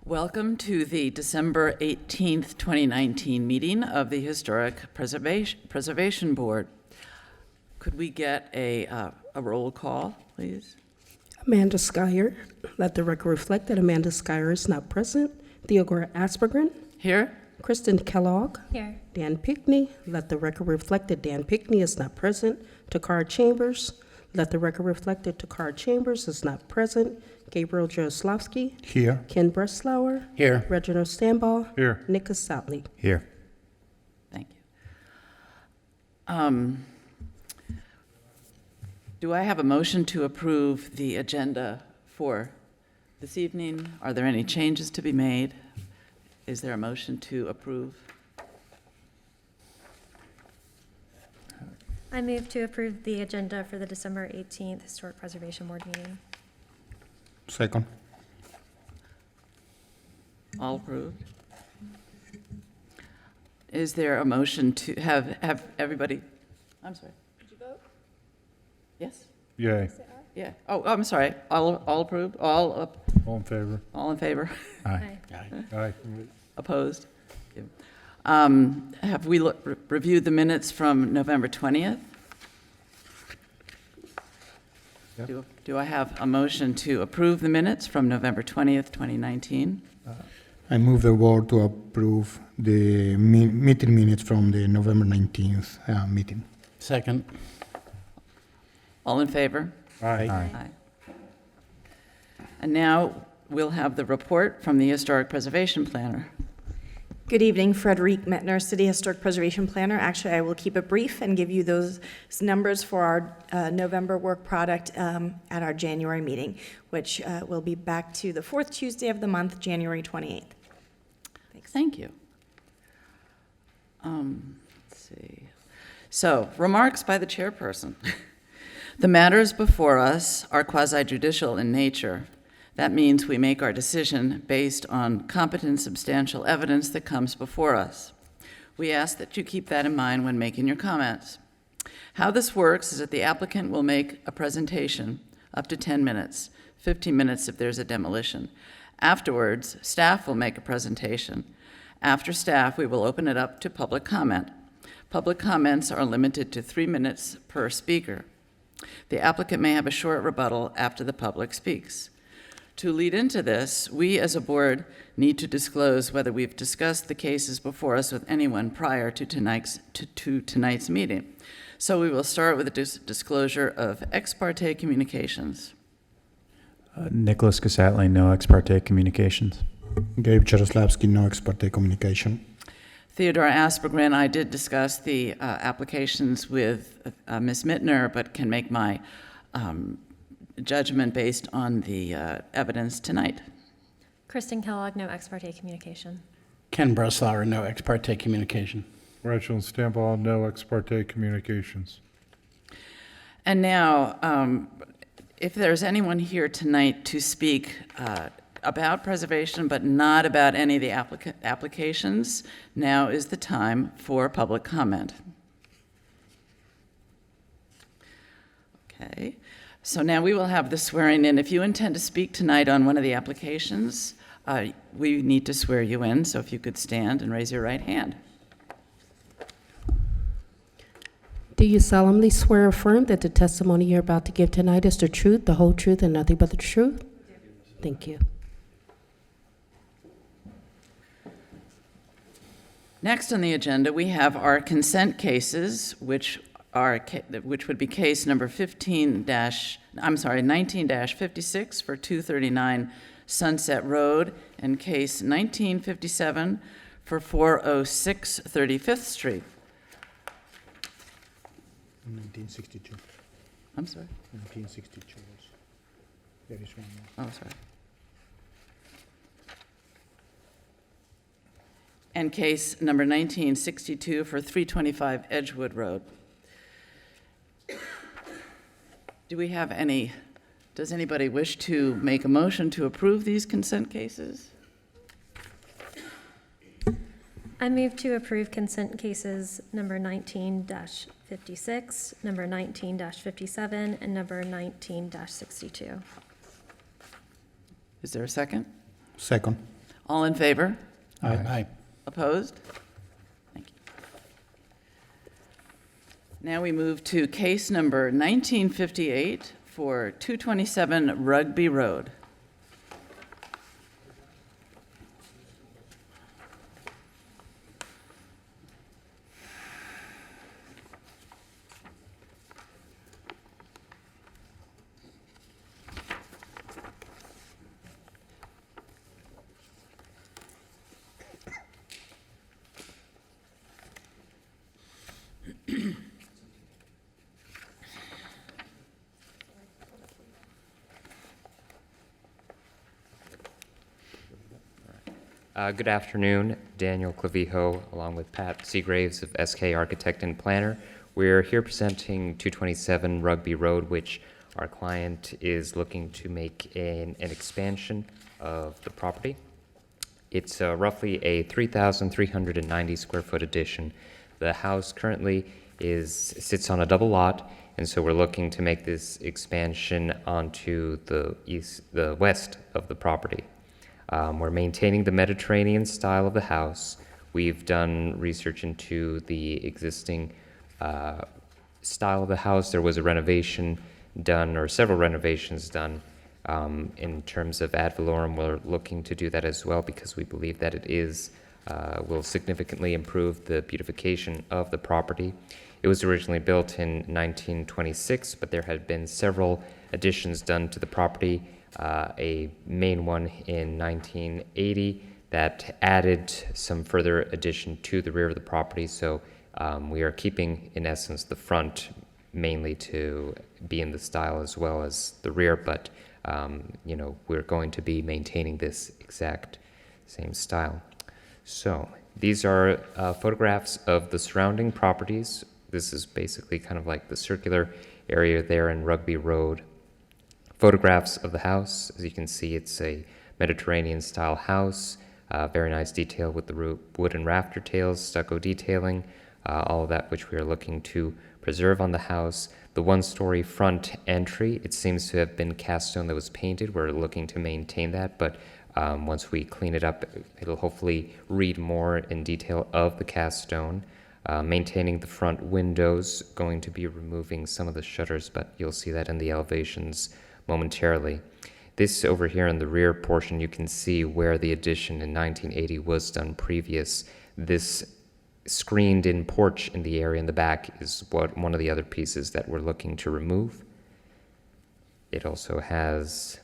Welcome to the December 18th, 2019 meeting of the Historic Preservation Board. Could we get a roll call, please? Amanda Skyer. Let the record reflect that Amanda Skyer is not present. Theodora Aspergren. Here? Kristen Kellogg. Here. Dan Pickney. Let the record reflect that Dan Pickney is not present. Takara Chambers. Let the record reflect that Takara Chambers is not present. Gabriel Jaroslawski. Here. Ken Breslauer. Here. Reginald Stanball. Here. Nick Sotley. Here. Thank you. Do I have a motion to approve the agenda for this evening? Are there any changes to be made? Is there a motion to approve? I move to approve the agenda for the December 18th Historic Preservation Board meeting. Second. All approved? Is there a motion to have everybody, I'm sorry. Did you vote? Yes? Yay. Yeah. Oh, I'm sorry. All approved? All All in favor? in favor? Aye. Aye. Opposed? Have we reviewed the minutes from November 20th? Yep. Do I have a motion to approve the minutes from November 20th, 2019? I move the board to approve the meeting minutes from the November 19th meeting. Second. All in favor? Aye. Aye. And now we'll have the report from the Historic Preservation Planner. Good evening, Frederique Mettner, City Historic Preservation Planner. Actually, I will keep it brief and give you those numbers for our November work product at our January meeting, which will be back to the fourth Tuesday of the month, January 28th. Thanks. Thank you. Let's see. So, remarks by the chairperson. The matters before us are quasi-judicial in nature. That means we make our decision based on competent, substantial evidence that comes before us. We ask that you keep that in mind when making your comments. How this works is that the applicant will make a presentation up to 10 minutes, 15 minutes if there's a demolition. Afterwards, staff will make a presentation. After staff, we will open it up to public comment. Public comments are limited to 3 minutes per speaker. The applicant may have a short rebuttal after the public speaks. To lead into this, we as a board need to disclose whether we've discussed the cases before us with anyone prior to tonight's meeting. So we will start with a disclosure of ex parte communications. Nicholas Casatly, no ex parte communications. Gabe Jaroslawski, no ex parte communication. Theodora Aspergren, I did discuss the applications with Ms. Mittner, but can make my judgment based on the evidence tonight. Kristen Kellogg, no ex parte communication. Ken Breslauer, no ex parte communication. Reginald Stanball, no ex parte communications. And now, if there's anyone here tonight to speak about preservation, but not about any of the applications, now is the time for public comment. Okay. So now we will have the swearing in. If you intend to speak tonight on one of the applications, we need to swear you in. So if you could stand and raise your right hand. Do you solemnly swear or affirm that the testimony you're about to give tonight is the truth, the whole truth, and nothing but the truth? Thank you. Next on the agenda, we have our consent cases, which would be case number 19-56 for 239 Sunset Road, and case 1957 for 406 35th Street. 1962. I'm sorry. 1962. There is one more. Oh, sorry. And case number 1962 for 325 Edgewood Road. Do we have any, does anybody wish to make a motion to approve these consent cases? I move to approve consent cases number 19-56, number 19-57, and number 19-62. Is there a second? Second. All in favor? Aye. Opposed? Thank you. Now we move to case number 1958 for 227 Rugby Road. Good afternoon, Daniel Clavijo, along with Pat Seagraves of SK Architect and Planner. We're here presenting 227 Rugby Road, which our client is looking to make an expansion of the property. It's roughly a 3,390 square foot addition. The house currently sits on a double lot, and so we're looking to make this expansion onto the west of the property. We're maintaining the Mediterranean style of the house. We've done research into the existing style of the house. There was a renovation done, or several renovations done, in terms of ad valorem. We're looking to do that as well because we believe that it will significantly improve the beautification of the property. It was originally built in 1926, but there had been several additions done to the property. A main one in 1980 that added some further addition to the rear of the property. So we are keeping, in essence, the front mainly to be in the style as well as the rear, but we're going to be maintaining this exact same style. So these are photographs of the surrounding properties. This is basically kind of like the circular area there in Rugby Road. Photographs of the house. As you can see, it's a Mediterranean style house. Very nice detail with the wooden rafter tails, stucco detailing, all of that which we are looking to preserve on the house. The one-story front entry, it seems to have been cast stone that was painted. We're looking to maintain that, but once we clean it up, it'll hopefully read more in detail of the cast stone. Maintaining the front windows, going to be removing some of the shutters, but you'll see that in the elevations momentarily. This over here in the rear portion, you can see where the addition in 1980 was done previous. This screened-in porch in the area in the back is one of the other pieces that we're looking to remove. It also has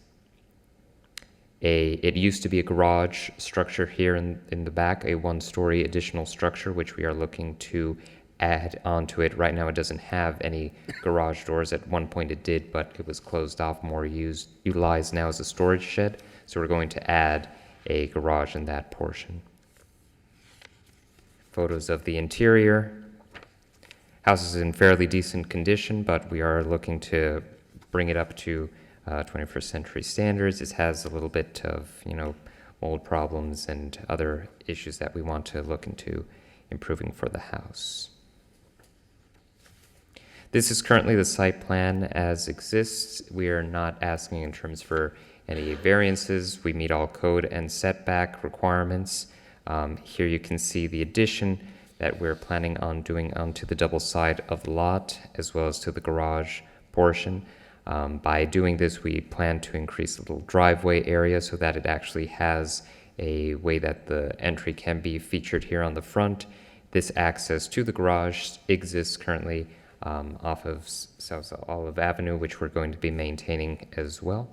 it used to be a garage structure here in the back, a one-story additional structure, which we are looking to add onto it. Right now it doesn't have any garage doors. At one point it did, but it was closed off, more utilized now as a storage shed. So we're going to add a garage in that portion. Photos of the interior. House is in fairly decent condition, but we are looking to bring it up to 21st century standards. It has a little bit of, mold problems and other issues that we want to look into improving for the house. This is currently the site plan as exists. We are not asking in terms for any variances. We meet all code and setback requirements. Here you can see the addition that we're planning on doing onto the double side of the lot, as well as to the garage portion. By doing this, we plan to increase the little driveway area so that it actually has a way that the entry can be featured here on the front. This access to the garage exists currently off of South Olive Avenue, which we're going to be maintaining as well.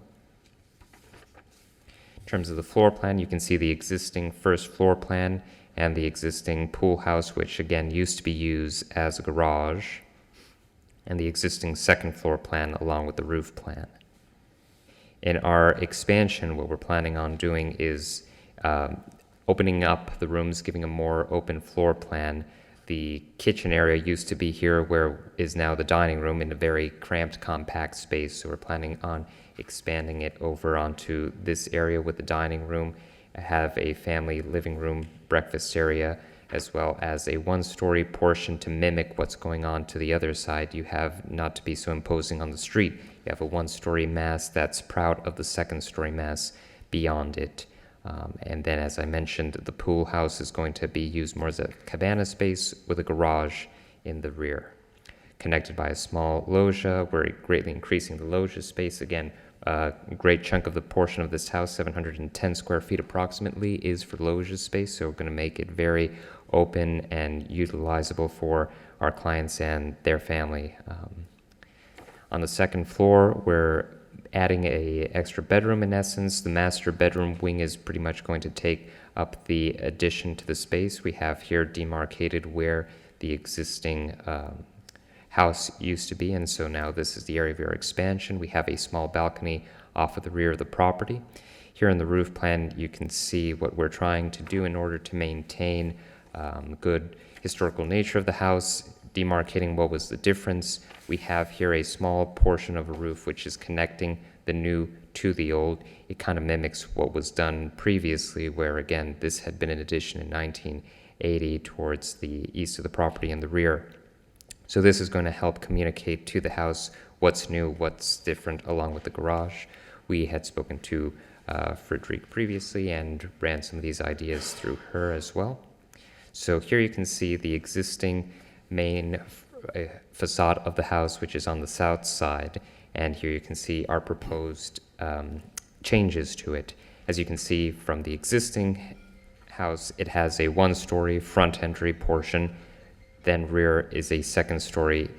In terms of the floor plan, you can see the existing first floor plan and the existing pool house, which again used to be used as a garage, and the existing second floor plan along with the roof plan. In our expansion, what we're planning on doing is opening up the rooms, giving a more open floor plan. The kitchen area used to be here where is now the dining room in a very cramped, compact space. So we're planning on expanding it over onto this area with the dining room, have a family living room, breakfast area, as well as a one-story portion to mimic what's going on to the other side. You have, not to be so imposing on the street, you have a one-story mass that's proud of the second-story mass beyond it. And then, as I mentioned, the pool house is going to be used more as a cabana space with a garage in the rear. Connected by a small loggia, we're greatly increasing the loggia space. Again, a great chunk of the portion of this house, 710 square feet approximately, is for loggia space, so we're going to make it very open and utilizable for our clients and their family. On the second floor, we're adding a extra bedroom in essence. The master bedroom wing is pretty much going to take up the addition to the space. We have here demarcated where the existing house used to be, and so now this is the area of our expansion. We have a small balcony off of the rear of the property. Here in the roof plan, you can see what we're trying to do in order to maintain good historical nature of the house, demarcating what was the difference. We have here a small portion of a roof which is connecting the new to the old. It kind of mimics what was done previously, where again, this had been an addition in 1980 towards the east of the property in the rear. So this is going to help communicate to the house what's new, what's different, along with the garage. We had spoken to Frederique previously and ran some of these ideas through her as well. So here you can see the existing main facade of the house, which is on the south side, and here you can see our proposed changes to it. As you can see from the existing house, it has a one-story front entry portion, then rear is a second-story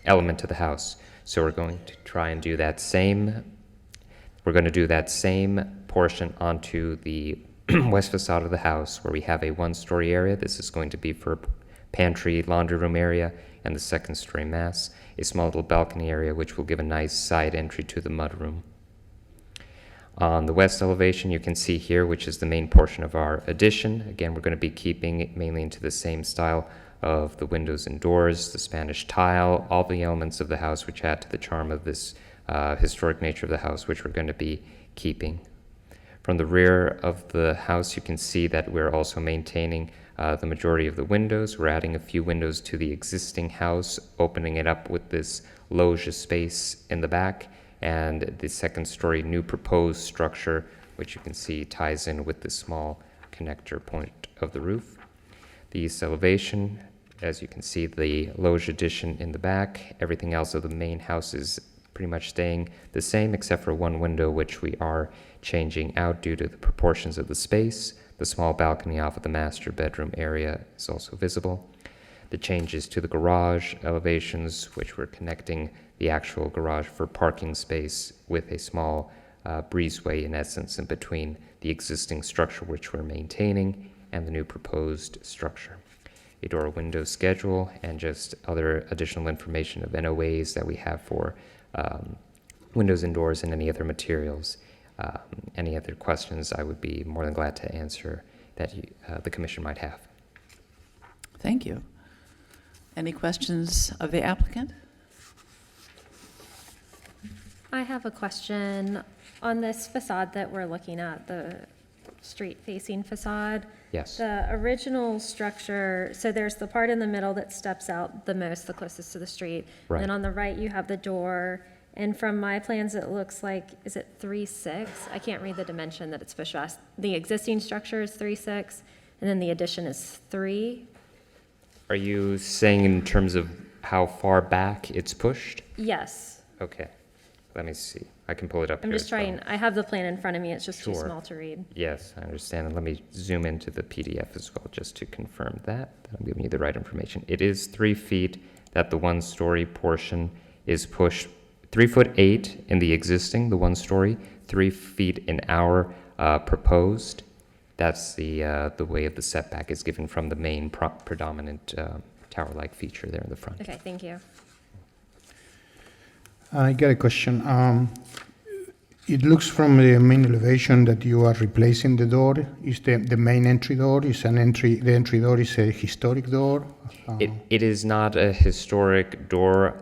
element to the house. So we're going to try and do that same. We're going to do that same portion onto the west facade of the house, where we have a one-story area. This is going to be for pantry, laundry room area, and the second-story mass. A small little balcony area, which will give a nice side entry to the mudroom. On the west elevation, you can see here, which is the main portion of our addition. Again, we're going to be keeping it mainly into the same style of the windows and doors, the Spanish tile, all the elements of the house which add to the charm of this historic nature of the house, which we're going to be keeping. From the rear of the house, you can see that we're also maintaining the majority of the windows. We're adding a few windows to the existing house, opening it up with this loggia space in the back, and the second-story new proposed structure, which you can see ties in with the small connector point of the roof. The east elevation, as you can see, the loggia addition in the back. Everything else of the main house is pretty much staying the same, except for one window, which we are changing out due to the proportions of the space. The small balcony off of the master bedroom area is also visible. The changes to the garage elevations, which we're connecting the actual garage for parking space with a small breezeway, in essence, in between the existing structure which we're maintaining and the new proposed structure. A door window schedule and just other additional information of NOAs that we have for windows and doors and any other materials. Any other questions, I would be more than glad to answer that the commission might have. Thank you. Any questions of the applicant? I have a question on this facade that we're looking at, the street-facing facade. Yes. The original structure, so there's the part in the middle that steps out the most, the closest to the street. Right. And then on the right, you have the door. And from my plans, it looks like, is it 3.6? I can't read the dimension that it's supposed to ask. The existing structure is 3.6, and then the addition is 3. Are you saying in terms of how far back it's pushed? Yes. Okay, let me see. I can pull it up I'm here just as well. trying, I have the plan in front of me, it's just too Sure. small to read. Yes, I understand. And let me zoom into the PDF as well, just to confirm that I'm giving you the right information. It is 3 feet that the one-story portion is pushed, 3'8" in the existing, the one-story, 3 feet in our proposed. That's the way of the setback is given from the main predominant tower-like feature there in the front. Okay, thank you. I got a question. It looks from the main elevation that you are replacing the door. Is the main entry door is an entry? The entry door is a historic door. It is not a historic door.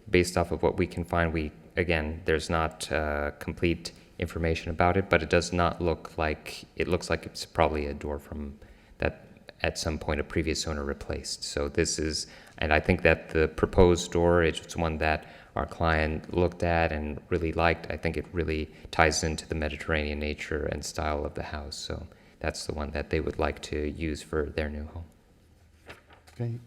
Based off of what we can find, again, there's not complete information about it, but it does not look like, it looks like it's probably a door from that at some point a previous owner replaced. So this is, and I think that the proposed door is one that our client looked at and really liked. I think it really ties into the Mediterranean nature and style of the house. So that's the one that they would like to use for their new home. Okay.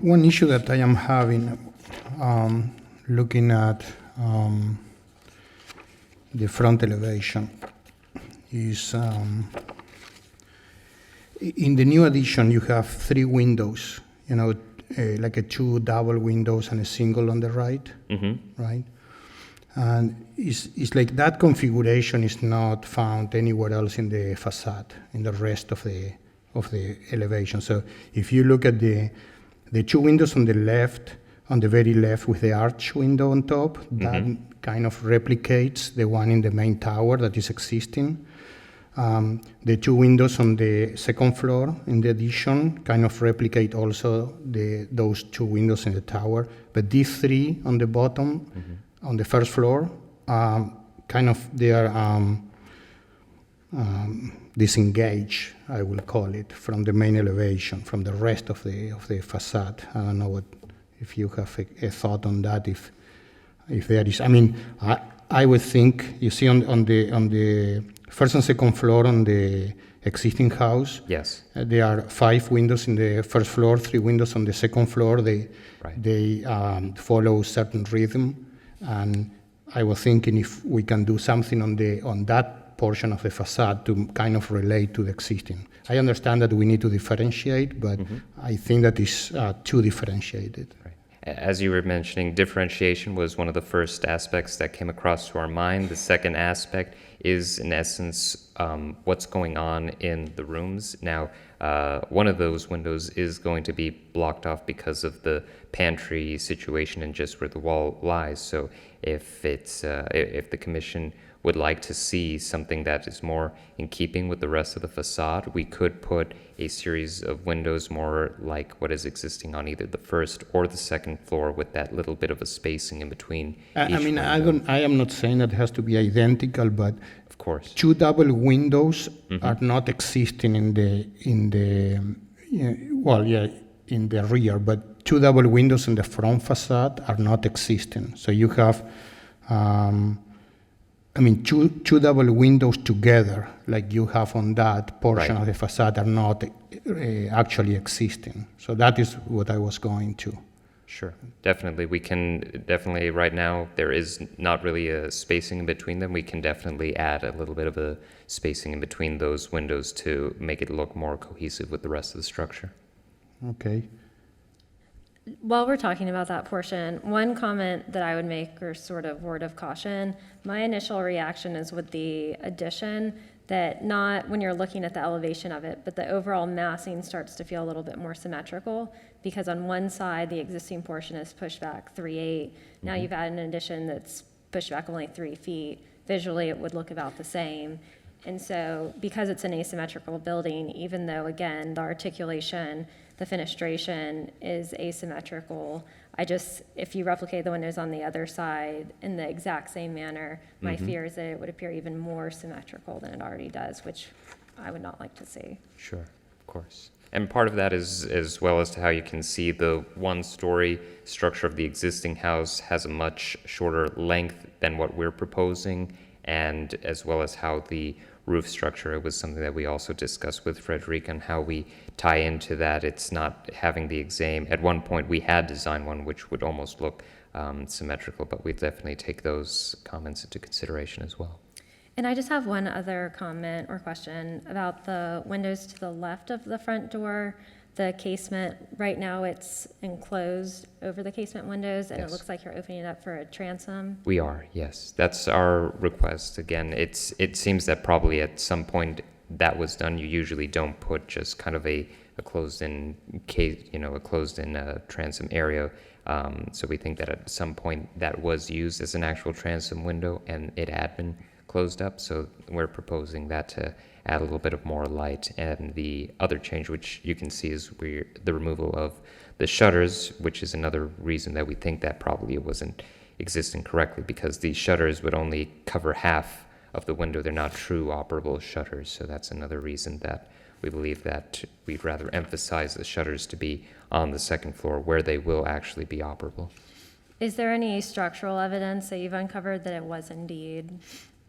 One issue that I am having, looking at the front elevation, is in the new addition you have 3 windows, like a 2 double windows and a single on the right, right? And it's like that configuration is not found anywhere else in the facade, in the rest of the elevation. So if you look at the 2 windows on the left, on the very left with the arch window on top, that kind of replicates the one in the main tower that is existing. The 2 windows on the second floor in the addition kind of replicate also those 2 windows in the tower. But these 3 on the bottom, on the first floor, they are disengaged, I will call it, from the main elevation, from the rest of the facade. I don't know if you have a thought on that. If there is, I would think, you see on the first and second floor on the existing house. Yes. There are 5 windows in the first floor, 3 windows on the second floor. They follow certain rhythm, and I was thinking if we can do something on that portion of the facade to kind of relate to the existing. I understand that we need to differentiate, but I think that is too differentiated. Right. As you were mentioning, differentiation was one of the first aspects that came across to our mind. The second aspect is, in essence, what's going on in the rooms. Now, one of those windows is going to be blocked off because of the pantry situation and just where the wall lies. So if the commission would like to see something that is more in keeping with the rest of the facade, we could put a series of windows more like what is existing on either the first or the second floor, with that little bit of a spacing in between each window. I am not saying that it has to be identical, but of course, 2 double windows are not existing in the rear, but 2 double windows in the front facade are not existing. So you have, two double windows together, like you have on that portion of the facade, are not actually existing. So that is what I was going to. Sure, definitely. We can definitely, right now, there is not really a spacing in between them. We can definitely add a little bit of a spacing in between those windows to make it look more cohesive with the rest of the structure. Okay. While we're talking about that portion, one comment that I would make, or sort of word of caution, my initial reaction is with the addition, that not when you're looking at the elevation of it, but the overall massing starts to feel a little bit more symmetrical, because on one side, the existing portion is pushed back 3.8. Now you've added an addition that's pushed back only 3 feet. Visually, it would look about the same. And so because it's an asymmetrical building, even though, again, the articulation, the fenestration is asymmetrical, if you replicate the windows on the other side in the exact same manner, my fear is that it would appear even more symmetrical than it already does, which I would not like to see. Sure, of course. And part of that is as well as to how you can see the one-story structure of the existing house has a much shorter length than what we're proposing, and as well as how the roof structure, it was something that we also discussed with Frederic on how we tie into that. It's not having the exam. At one point, we had designed one which would almost look symmetrical, but we definitely take those comments into consideration as well. And I just have one other comment or question about the windows to the left of the front door. The casement, right now it's enclosed over the casement windows, and Yes. It looks like you're opening it up for a transom. We are, yes. That's our request. Again, it seems that probably at some point that was done. You usually don't put just kind of a closed-in case, a closed-in transom area. So we think that at some point that was used as an actual transom window, and it had been closed up. So we're proposing that to add a little bit of more light. And the other change, which you can see, is the removal of the shutters, which is another reason that we think that probably it wasn't existing correctly, because these shutters would only cover half of the window. They're not true operable shutters. So that's another reason that we believe that we'd rather emphasize the shutters to be on the second floor where they will actually be operable. Is there any structural evidence that you've uncovered that it was indeed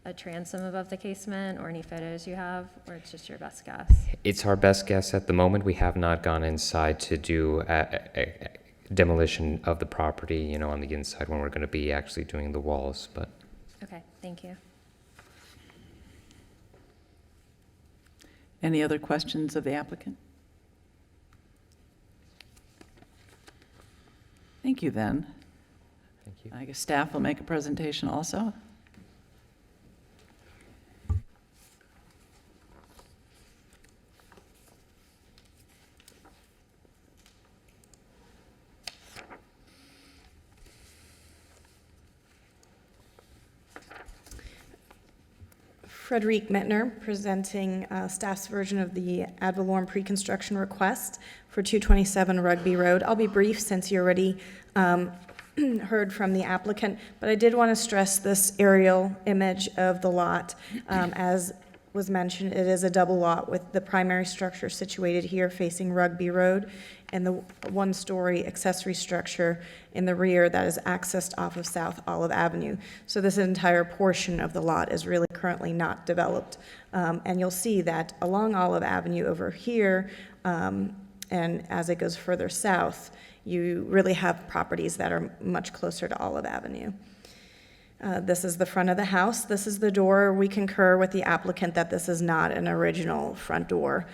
a transom above the casement, or any photos you have, or it's just your best guess? It's our best guess at the moment. We have not gone inside to do a demolition of the property, on the inside when we're going to be actually doing the walls, but. Okay, thank you. Any other questions of the applicant? Thank you, then. Thank you. I guess staff will make a presentation also. Frederique Mettner, presenting staff's version of the ad valorem pre-construction request for 227 Rugby Road. I'll be brief since you already heard from the applicant, but I did want to stress this aerial image of the lot. As was mentioned, it is a double lot with the primary structure situated here facing Rugby Road and the one-story accessory structure in the rear that is accessed off of South Olive Avenue. So this entire portion of the lot is really currently not developed. And you'll see that along Olive Avenue over here, and as it goes further south, you really have properties that are much closer to Olive Avenue. This is the front of the house. This is the door. We concur with the applicant that this is not an original front door.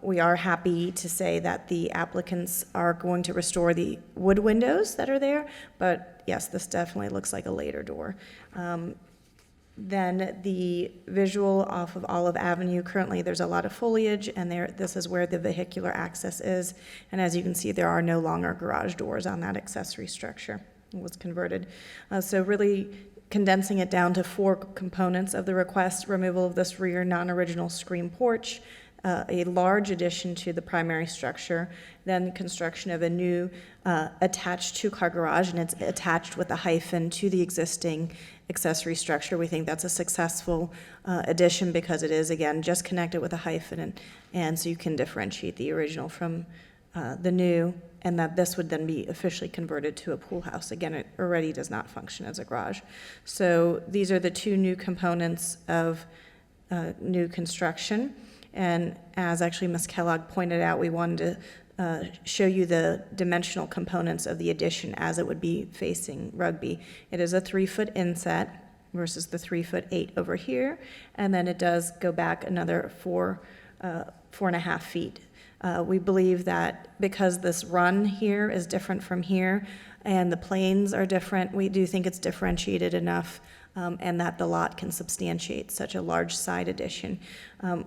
We are happy to say that the applicants are going to restore the wood windows that are there, but yes, this definitely looks like a later door. Then the visual off of Olive Avenue, currently there's a lot of foliage, and this is where the vehicular access is. And as you can see, there are no longer garage doors on that accessory structure. It was converted. So really condensing it down to 4 components of the request: removal of this rear non-original screen porch, a large addition to the primary structure, then construction of a new attached 2-car garage, and it's attached with a hyphen to the existing accessory structure. We think that's a successful addition because it is, again, just connected with a hyphen, and so you can differentiate the original from the new, and that this would then be officially converted to a pool house. Again, it already does not function as a garage. So these are the 2 new components of new construction. And as actually Ms. Kellogg pointed out, we wanted to show you the dimensional components of the addition as it would be facing Rugby. It is a 3-foot inset versus the 3'8" over here, and then it does go back another 4.5 feet. We believe that because this run here is different from here and the planes are different, we do think it's differentiated enough, and that the lot can substantiate such a large side addition.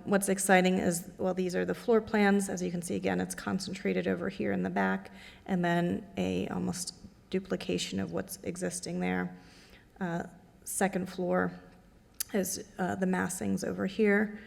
What's exciting is, well, these are the floor plans. As you can see, again, it's concentrated over here in the back, and then a almost duplication of what's existing there. Second floor is the massings over here.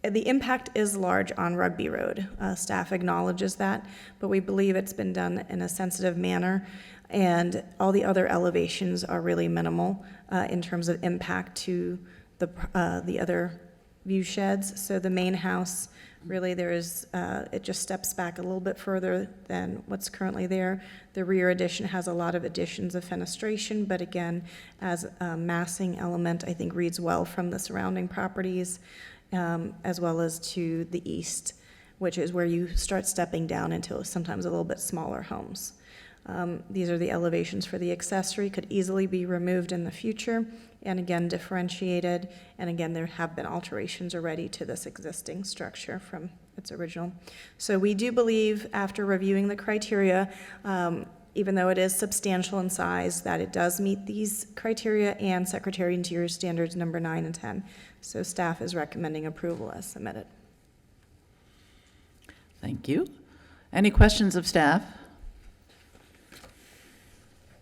The impact is large on Rugby Road. Staff acknowledges that, but we believe it's been done in a sensitive manner, and all the other elevations are really minimal in terms of impact to the other view sheds. So the main house, really, it just steps back a little bit further than what's currently there. The rear addition has a lot of additions of fenestration, but again, as a massing element, I think reads well from the surrounding properties. As well as to the east, which is where you start stepping down into sometimes a little bit smaller homes. These are the elevations for the accessory, could easily be removed in the future, and again, differentiated, and again, there have been alterations already to this existing structure from its original. So we do believe, after reviewing the criteria, even though it is substantial in size, that it does meet these criteria and Secretary of Interior Standards number 9 and 10. So staff is recommending approval as submitted. Thank you. Any questions of staff?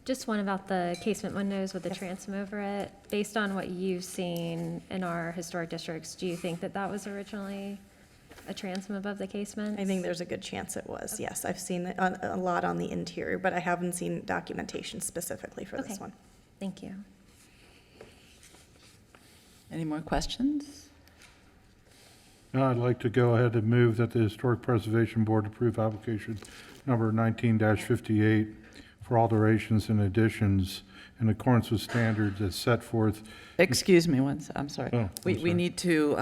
Just one about the casement windows with the transom over it. Based on what you've seen in our historic districts, do you think that that was originally a transom above the casement? I think there's a good chance it was, yes. I've seen it a lot on the interior, but I haven't seen documentation specifically for this one. Thank you. Any more questions? I'd like to go ahead and move that the Historic Preservation Board approve application number 19-58 for alterations and additions in accordance with standards as set forth. Excuse me once, I'm sorry. Oh, I'm We sorry. need to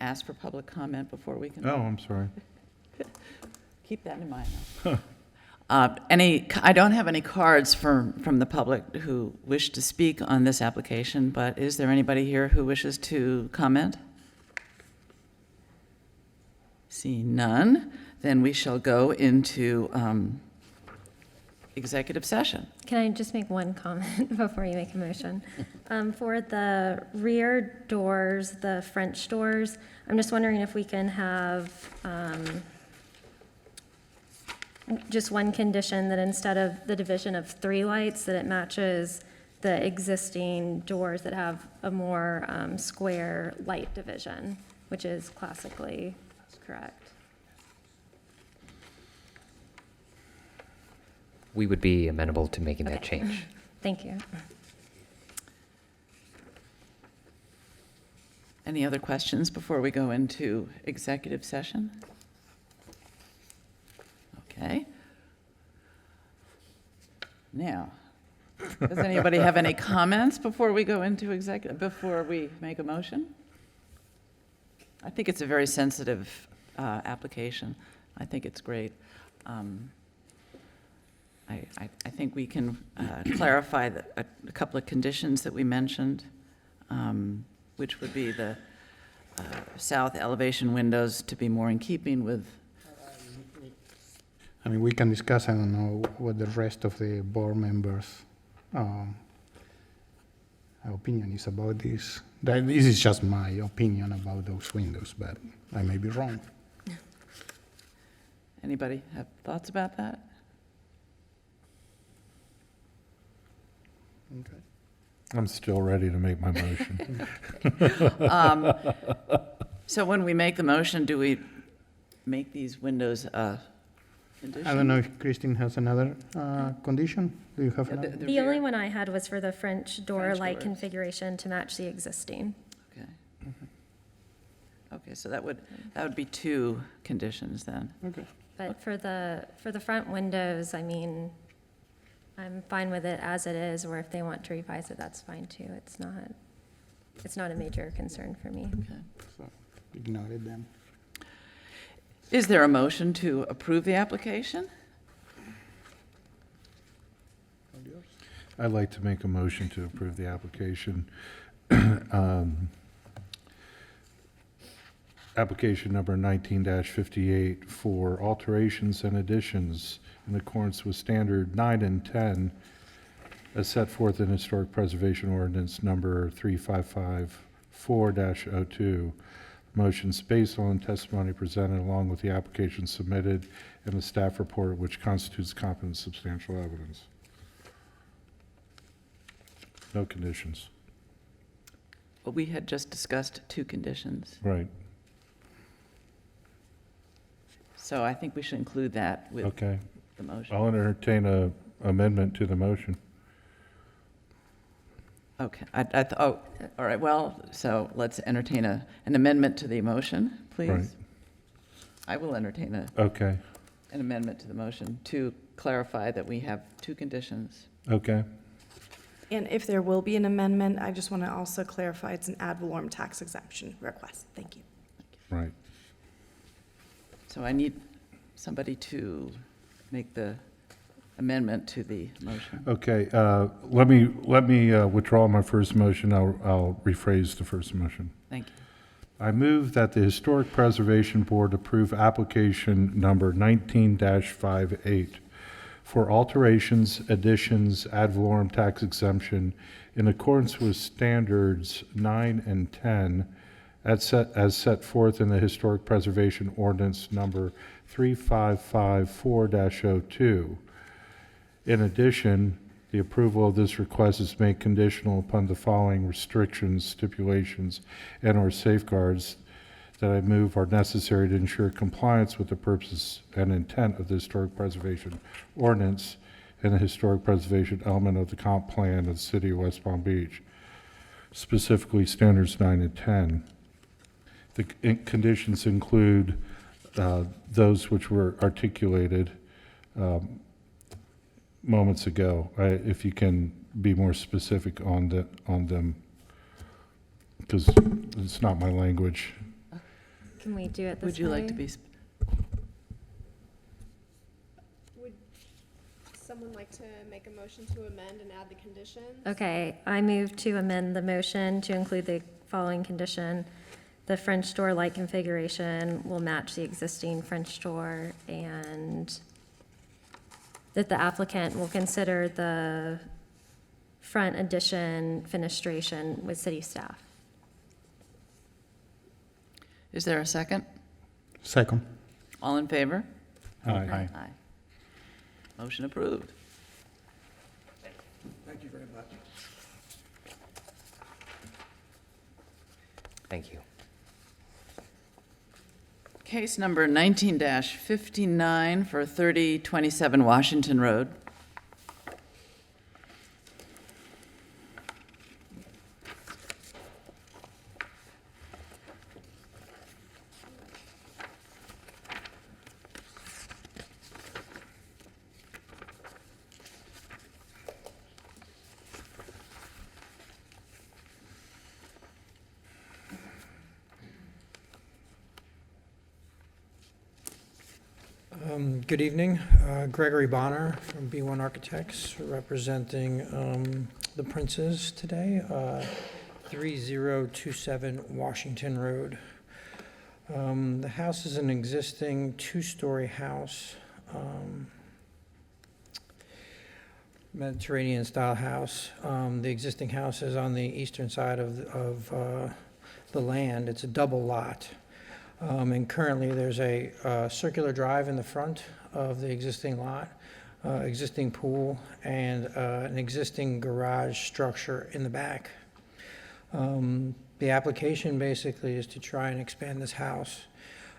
ask for public comment before we can. Oh, I'm sorry. Keep that in mind. I don't have any cards from the public who wish to speak on this application, but is there anybody here who wishes to comment? See none, then we shall go into executive session. Can I just make one comment before you make a motion? For the rear doors, the French doors, I'm just wondering if we can have just one condition that instead of the division of 3 lights, that it matches the existing doors that have a more square light division, which is classically correct. We would be amenable to making that Okay. change. Thank you. Any other questions before we go into executive session? Okay. Now, does anybody have any comments before we go into before we make a motion? I think it's a very sensitive application. I think it's great. I think we can clarify a couple of conditions that we mentioned, which would be the south elevation windows to be more in keeping with. I mean, we can discuss, I don't know, what the rest of the board members' opinion is about this. This is just my opinion about those windows, but I may be wrong. Anybody have thoughts about that? Okay. I'm still ready to make my motion. So when we make the motion, do we make these windows a condition? I don't know if Christine has another condition. Do you have Yeah, another? The only one I had was for the French door French light doors. configuration to match the existing. Okay. Okay, so that would be 2 conditions then. Okay. But for the front windows, I mean, I'm fine with it as it is, or if they want to revise it, that's fine too. It's not a major concern for me. Okay. So ignore it then. Is there a motion to approve the application? I'd like to make a motion to approve the application. Application number 19-58 for alterations and additions in accordance with standard 9 and 10 as set forth in Historic Preservation Ordinance number 3554-02. Motion's based on testimony presented along with the application submitted and the staff report, which constitutes competent substantial evidence. No conditions. Well, we had just discussed 2 conditions, Right, so I think we should include that with okay. the motion. I'll entertain a amendment to the motion. Okay, all right, well, so let's entertain an amendment to the motion, please. Right. I will entertain Okay, an amendment to the motion to clarify that we have 2 conditions. okay, And if there will be an amendment, I just want to also clarify it's an ad valorem tax exemption request. Thank you. right. So I need somebody to make the amendment to the motion. Okay, let me withdraw my first motion. I'll rephrase the first motion. Thank you. I move that the Historic Preservation Board approve application number 19-58 for alterations, additions, ad valorem tax exemption in accordance with standards 9 and 10 as set forth in the Historic Preservation Ordinance number 3554-02. In addition, the approval of this request is made conditional upon the following restrictions, stipulations, and/or safeguards that I move are necessary to ensure compliance with the purpose and intent of the Historic Preservation Ordinance and the Historic Preservation element of the comp plan of the City of West Palm Beach, specifically Standards 9 and 10. The conditions include those which were articulated moments ago. If you can be more specific on them, because it's not my language. Can we do it this way? Would you like to be, Would someone like to make a motion to amend and add the conditions? Okay, I move to amend the motion to include the following condition. The French door-like configuration will match the existing French door, and that the applicant will consider the front addition fenestration with city staff. is there a second? Second. All in favor? Aye. Aye. Motion approved. Thank you very much. Thank you. Case number 19-59 for 3027 Washington Road. Good evening. Gregory Bonner from B1 Architects, representing the Princes today, 3027 Washington Road. The house is an existing two-story house, Mediterranean-style house. The existing house is on the eastern side of the land. It's a double lot. And currently, there's a circular drive in the front of the existing lot, existing pool, and an existing garage structure in the back. The application basically is to try and expand this house.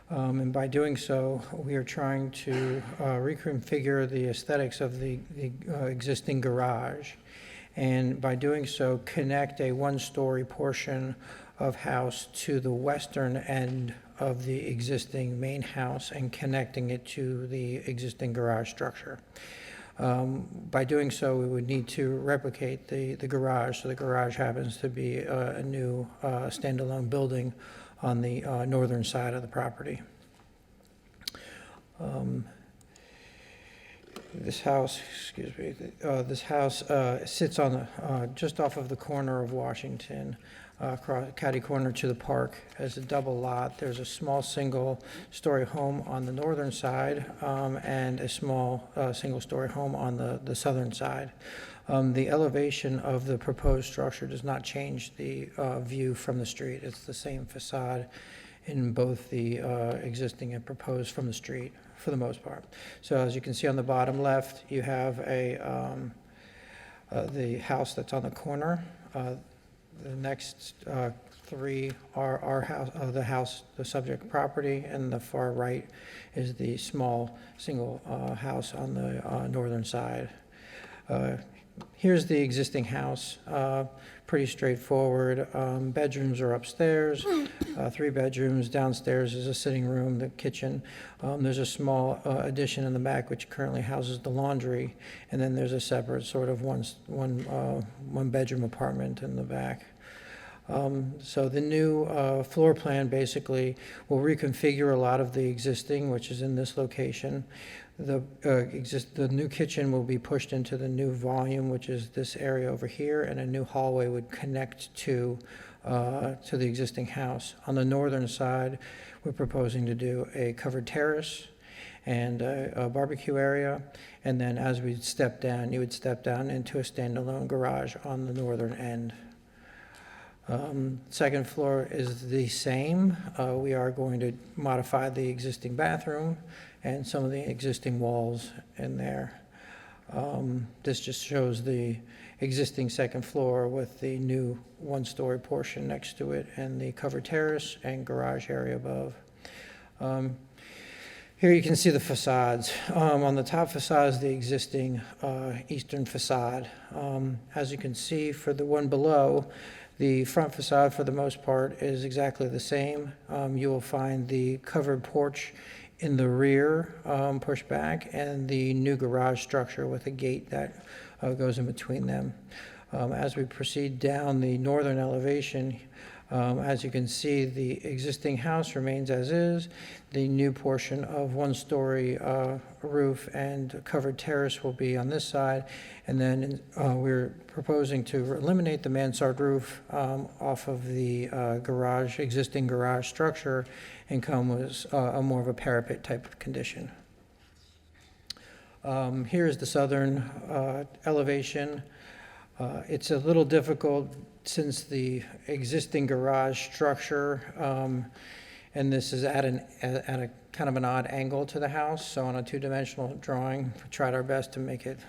And by doing so, we are trying to reconfigure the aesthetics of the existing garage. And by doing so, connect a one-story portion of house to the western end of the existing main house and connecting it to the existing garage structure. By doing so, we would need to replicate the garage. So the garage happens to be a new standalone building on the northern side of the property. This house, sits on the, just off of the corner of Washington, catty corner to the park as a double lot. There's a small single-story home on the northern side and a small single-story home on the southern side. The elevation of the proposed structure does not change the view from the street. It's the same facade in both the existing and proposed from the street for the most part. So as you can see on the bottom left, you have the house that's on the corner. The next three are our house, the subject property, and the far right is the small single house on the northern side. Here's the existing house, pretty straightforward. Bedrooms are upstairs, 3 bedrooms. Downstairs is a sitting room, the kitchen. There's a small addition in the back which currently houses the laundry, and then there's a separate sort of one bedroom apartment in the back. So the new floor plan basically will reconfigure a lot of the existing, which is in this location. The new kitchen will be pushed into the new volume, which is this area over here, and a new hallway would connect to the existing house. On the northern side, we're proposing to do a covered terrace and a barbecue area, and then as we step down, you would step down into a standalone garage on the northern end. Second floor is the same. We are going to modify the existing bathroom and some of the existing walls in there. This just shows the existing second floor with the new one-story portion next to it and the covered terrace and garage area above. Here you can see the facades. On the top facade is the existing eastern facade. As you can see for the one below, The front facade, for the most part, is exactly the same. You will find the covered porch in the rear pushed back, and the new garage structure with a gate that goes in between them. As we proceed down the northern elevation, as you can see, the existing house remains as is. The new portion of one-story roof and covered terrace will be on this side. And then we're proposing to eliminate the mansard roof off of the existing garage structure, and come with a more of a parapet type of condition. Here's the southern elevation. It's a little difficult since the existing garage structure, and this is at a kind of an odd angle to the house. So on a two-dimensional drawing, we tried our best to make it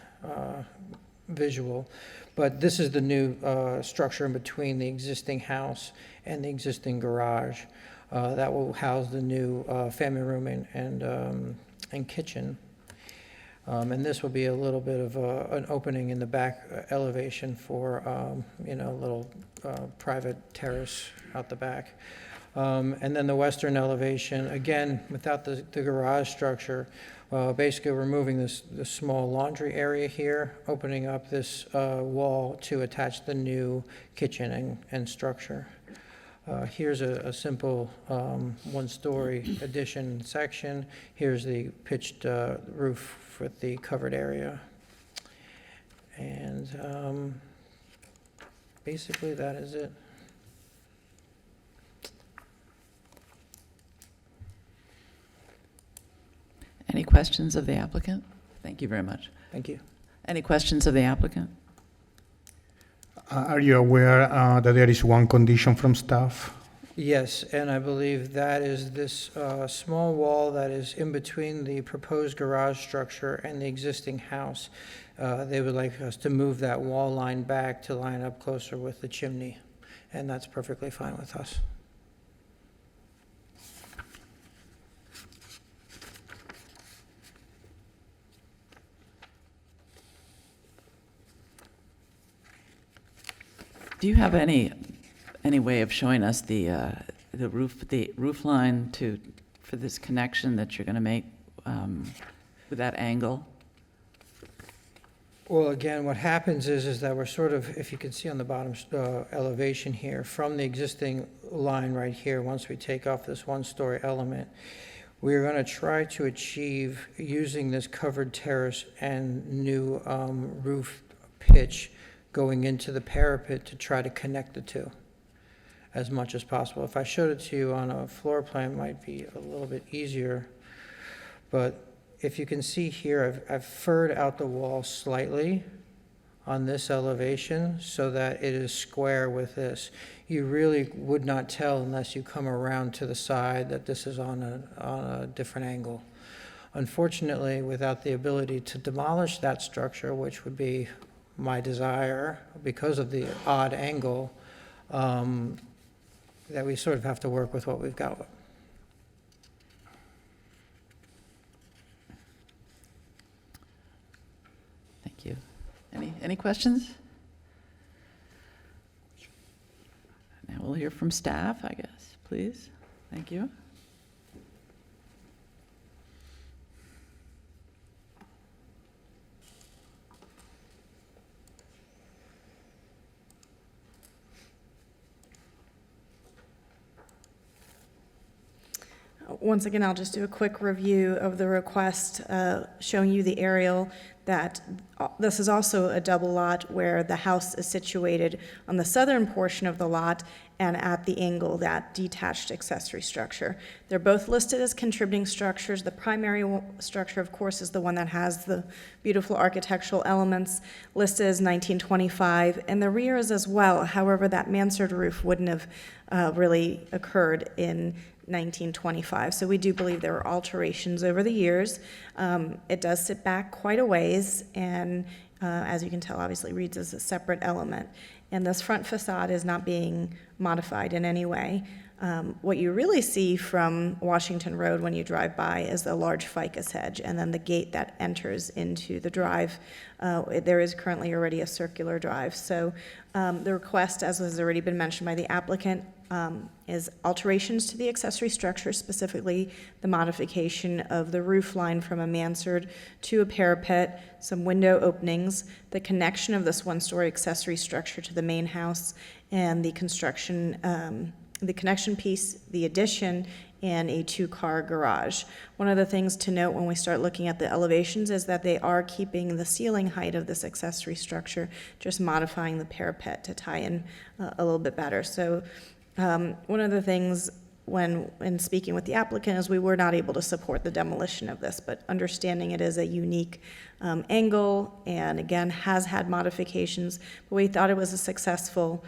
visual. But this is the new structure in between the existing house and the existing garage. That will house the new family room and kitchen. And this will be a little bit of an opening in the back elevation for, a little private terrace out the back. And then the western elevation, again, without the garage structure, basically removing this small laundry area here, opening up this wall to attach the new kitchen and structure. Here's a simple one-story addition section. Here's the pitched roof with the covered area. And basically that is it. Any questions of the applicant? Thank you very much. Thank you. Any questions of the applicant? Are you aware that there is one condition from staff? Yes, and I believe that is this small wall that is in between the proposed garage structure and the existing house. They would like us to move that wall line back to line up closer with the chimney, and that's perfectly fine with us. Do you have any way of showing us the roof line for this connection that you're going to make with that angle? Well, again, what happens is that we're sort of, if you can see on the bottom elevation here, from the existing line right here, once we take off this one-story element, we're going to try to achieve, using this covered terrace and new roof pitch, going into the parapet to try to connect the two as much as possible. If I showed it to you on a floor plan, it might be a little bit easier. But if you can see here, I've furred out the wall slightly on this elevation so that it is square with this. You really would not tell unless you come around to the side that this is on a different angle. Unfortunately, without the ability to demolish that structure, which would be my desire because of the odd angle, that we sort of have to work with what we've got. Thank you. Any questions? Now we'll hear from staff, I guess, please. Thank you. Once again, I'll just do a quick review of the request, showing you the aerial that this is also a double lot where the house is situated on the southern portion of the lot and at the angle, that detached accessory structure. They're both listed as contributing structures. The primary structure, of course, is the one that has the beautiful architectural elements listed as 1925, and the rear is as well. However, that mansard roof wouldn't have really occurred in 1925. So we do believe there were alterations over the years. It does sit back quite a ways, and as you can tell, obviously reads as a separate element. And this front facade is not being modified in any way. What you really see from Washington Road when you drive by is the large ficus hedge, and then the gate that enters into the drive. There is currently already a circular drive. So the request, as has already been mentioned by the applicant, is alterations to the accessory structure, specifically the modification of the roof line from a mansard to a parapet, some window openings, the connection of this one-story accessory structure to the main house, and the construction, the connection piece, the addition, and a two-car garage. One of the things to note when we start looking at the elevations is that they are keeping the ceiling height of this accessory structure, just modifying the parapet to tie in a little bit better. So one of the things when speaking with the applicant is we were not able to support the demolition of this, but understanding it is a unique angle and again has had modifications, but we thought it was a successful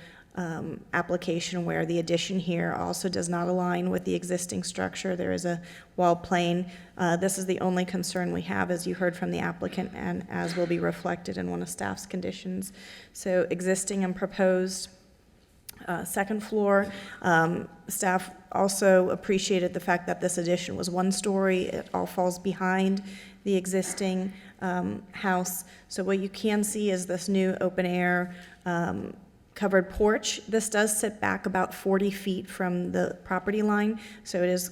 application where the addition here also does not align with the existing structure. There is a wall plane. This is the only concern we have, as you heard from the applicant and as will be reflected in one of staff's conditions. So existing and proposed second floor. Staff also appreciated the fact that this addition was one story. It all falls behind the existing house. So what you can see is this new open air covered porch. This does sit back about 40 feet from the property line, so it is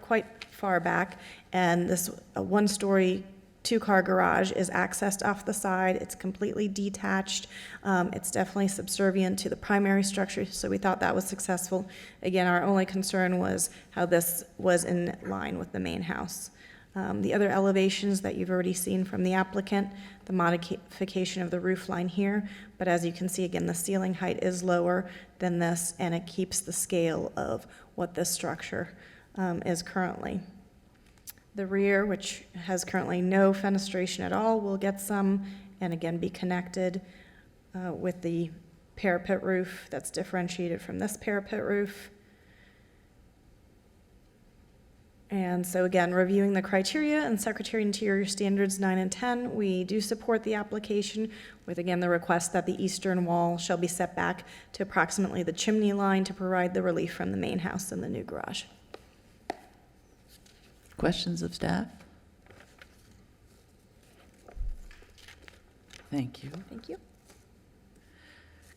quite far back. And this one-story two-car garage is accessed off the side. It's completely detached. It's definitely subservient to the primary structure, so we thought that was successful. Again, our only concern was how this was in line with the main house. The other elevations that you've already seen from the applicant, the modification of the roof line here, but as you can see, again, the ceiling height is lower than this, and it keeps the scale of what this structure is currently. The rear, which has currently no fenestration at all, will get some, and again, be connected with the parapet roof that's differentiated from this parapet roof. And so again, reviewing the criteria and Secretary of Interior Standards 9 and 10, we do support the application with, again, the request that the eastern wall shall be set back to approximately the chimney line to provide the relief from the main house and the new garage. Questions of staff? Thank you. Thank you.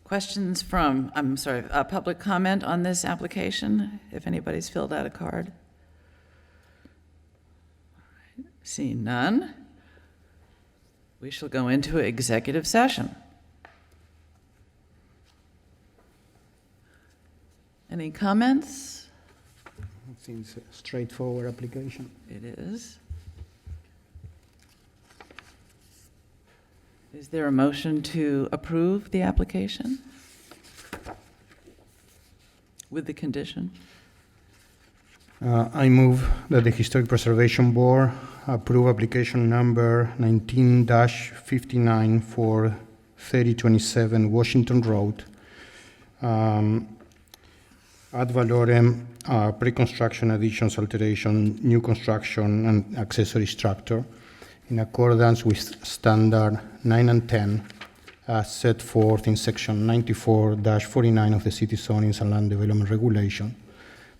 Questions from, public comment on this application, if anybody's filled out a card? Seeing none, we shall go into executive session. Any comments? It seems a straightforward application. It is. Is there a motion to approve the application with the condition? I move that the Historic Preservation Board approve application number 19-59 for 3027 Washington Road, ad valorem pre-construction additions, alteration, new construction, and accessory structure in accordance with standard 9 and 10 as set forth in section 94-49 of the City Zoning and Land Development Regulation.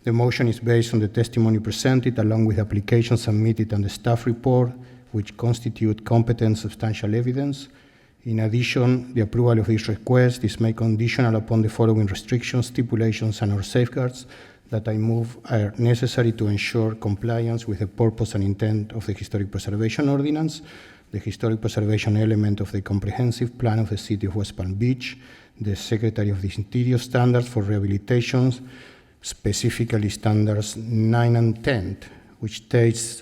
The motion is based on the testimony presented along with applications submitted and the staff report, which constitute competent substantial evidence. In addition, the approval of this request is made conditional upon the following restrictions, stipulations, and/or safeguards that I move are necessary to ensure compliance with the purpose and intent of the Historic Preservation Ordinance, the historic preservation element of the comprehensive plan of the City of West Palm Beach, the Secretary of the Interior standards for rehabilitations, specifically standards 9 and 10, which states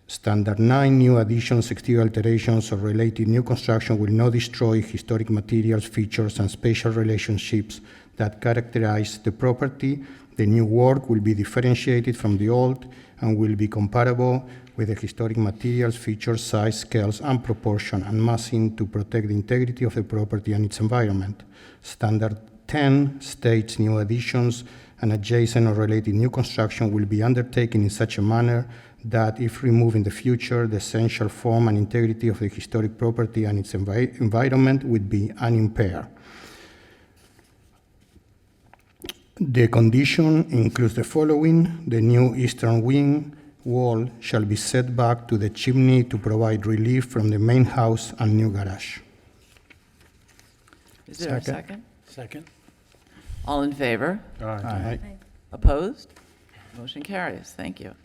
standard 9, new additions, exterior alterations, or related new construction will not destroy historic materials, features, and spatial relationships that characterize the property. The new work will be differentiated from the old and will be comparable with the historic materials, features, size, scales, and proportion, and massing to protect the integrity of the property and its environment. Standard 10 states new additions and adjacent or related new construction will be undertaken in such a manner that if removed in the future, the essential form and integrity of the historic property and its environment would be unimpaired. The condition includes the following: the new eastern wing wall shall be set back to the chimney to provide relief from the main house and new garage. Is there a Second. second? Second. All in favor? Aye. Opposed? Motion carries. Thank you.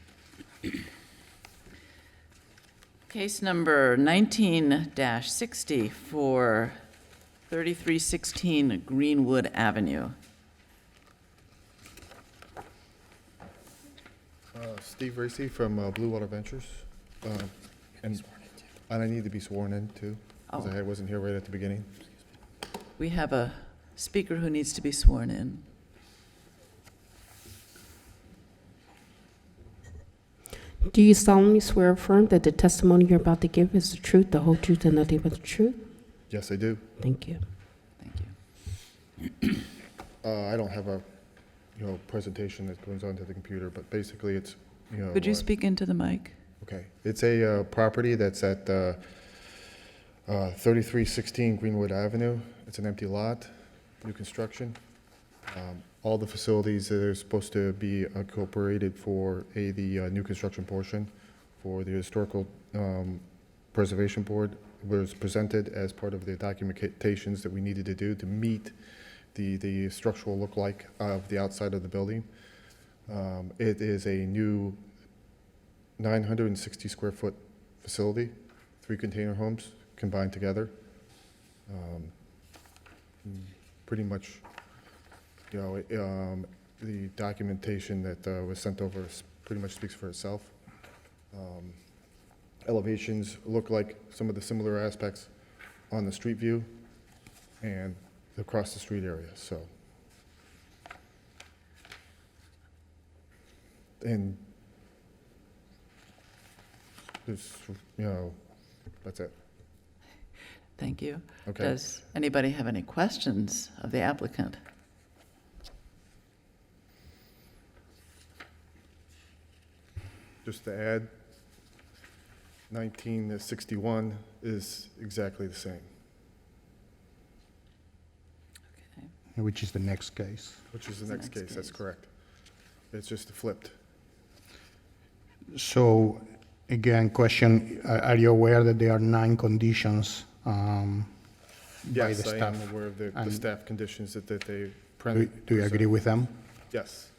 Case number 19-60 for 3316 Greenwood Avenue. Steve Racy from Blue Water Ventures. And I need to be sworn in too, because Oh. I wasn't here right at the beginning. We have a speaker who needs to be sworn in. Do you solemnly swear or affirm that the testimony you're about to give is the truth, the whole truth, and nothing but the truth? Yes, I do. Thank you. Thank you. I don't have a, presentation that goes onto the computer, but basically it's, Could you speak into the mic? Okay. It's a property that's at 3316 Greenwood Avenue. It's an empty lot, new construction. All the facilities that are supposed to be incorporated for the new construction portion for the Historical Preservation Board was presented as part of the documentations that we needed to do to meet the structural look-like of the outside of the building. It is a new 960 square foot facility, 3 container homes combined together. Pretty much, the documentation that was sent over pretty much speaks for itself. Elevations look like some of the similar aspects on the street view and across the street area, so. And there's, that's it. Thank you. Okay. Does anybody have any questions of the applicant? Just to add, 1961 is exactly the same, Which is the next case. which is the The next next case, that's case. correct. It's just flipped. So, again, question, are you aware that there are 9 conditions by Yes, the I staff? am aware of the And staff conditions that they. Do you agree with them? Yes.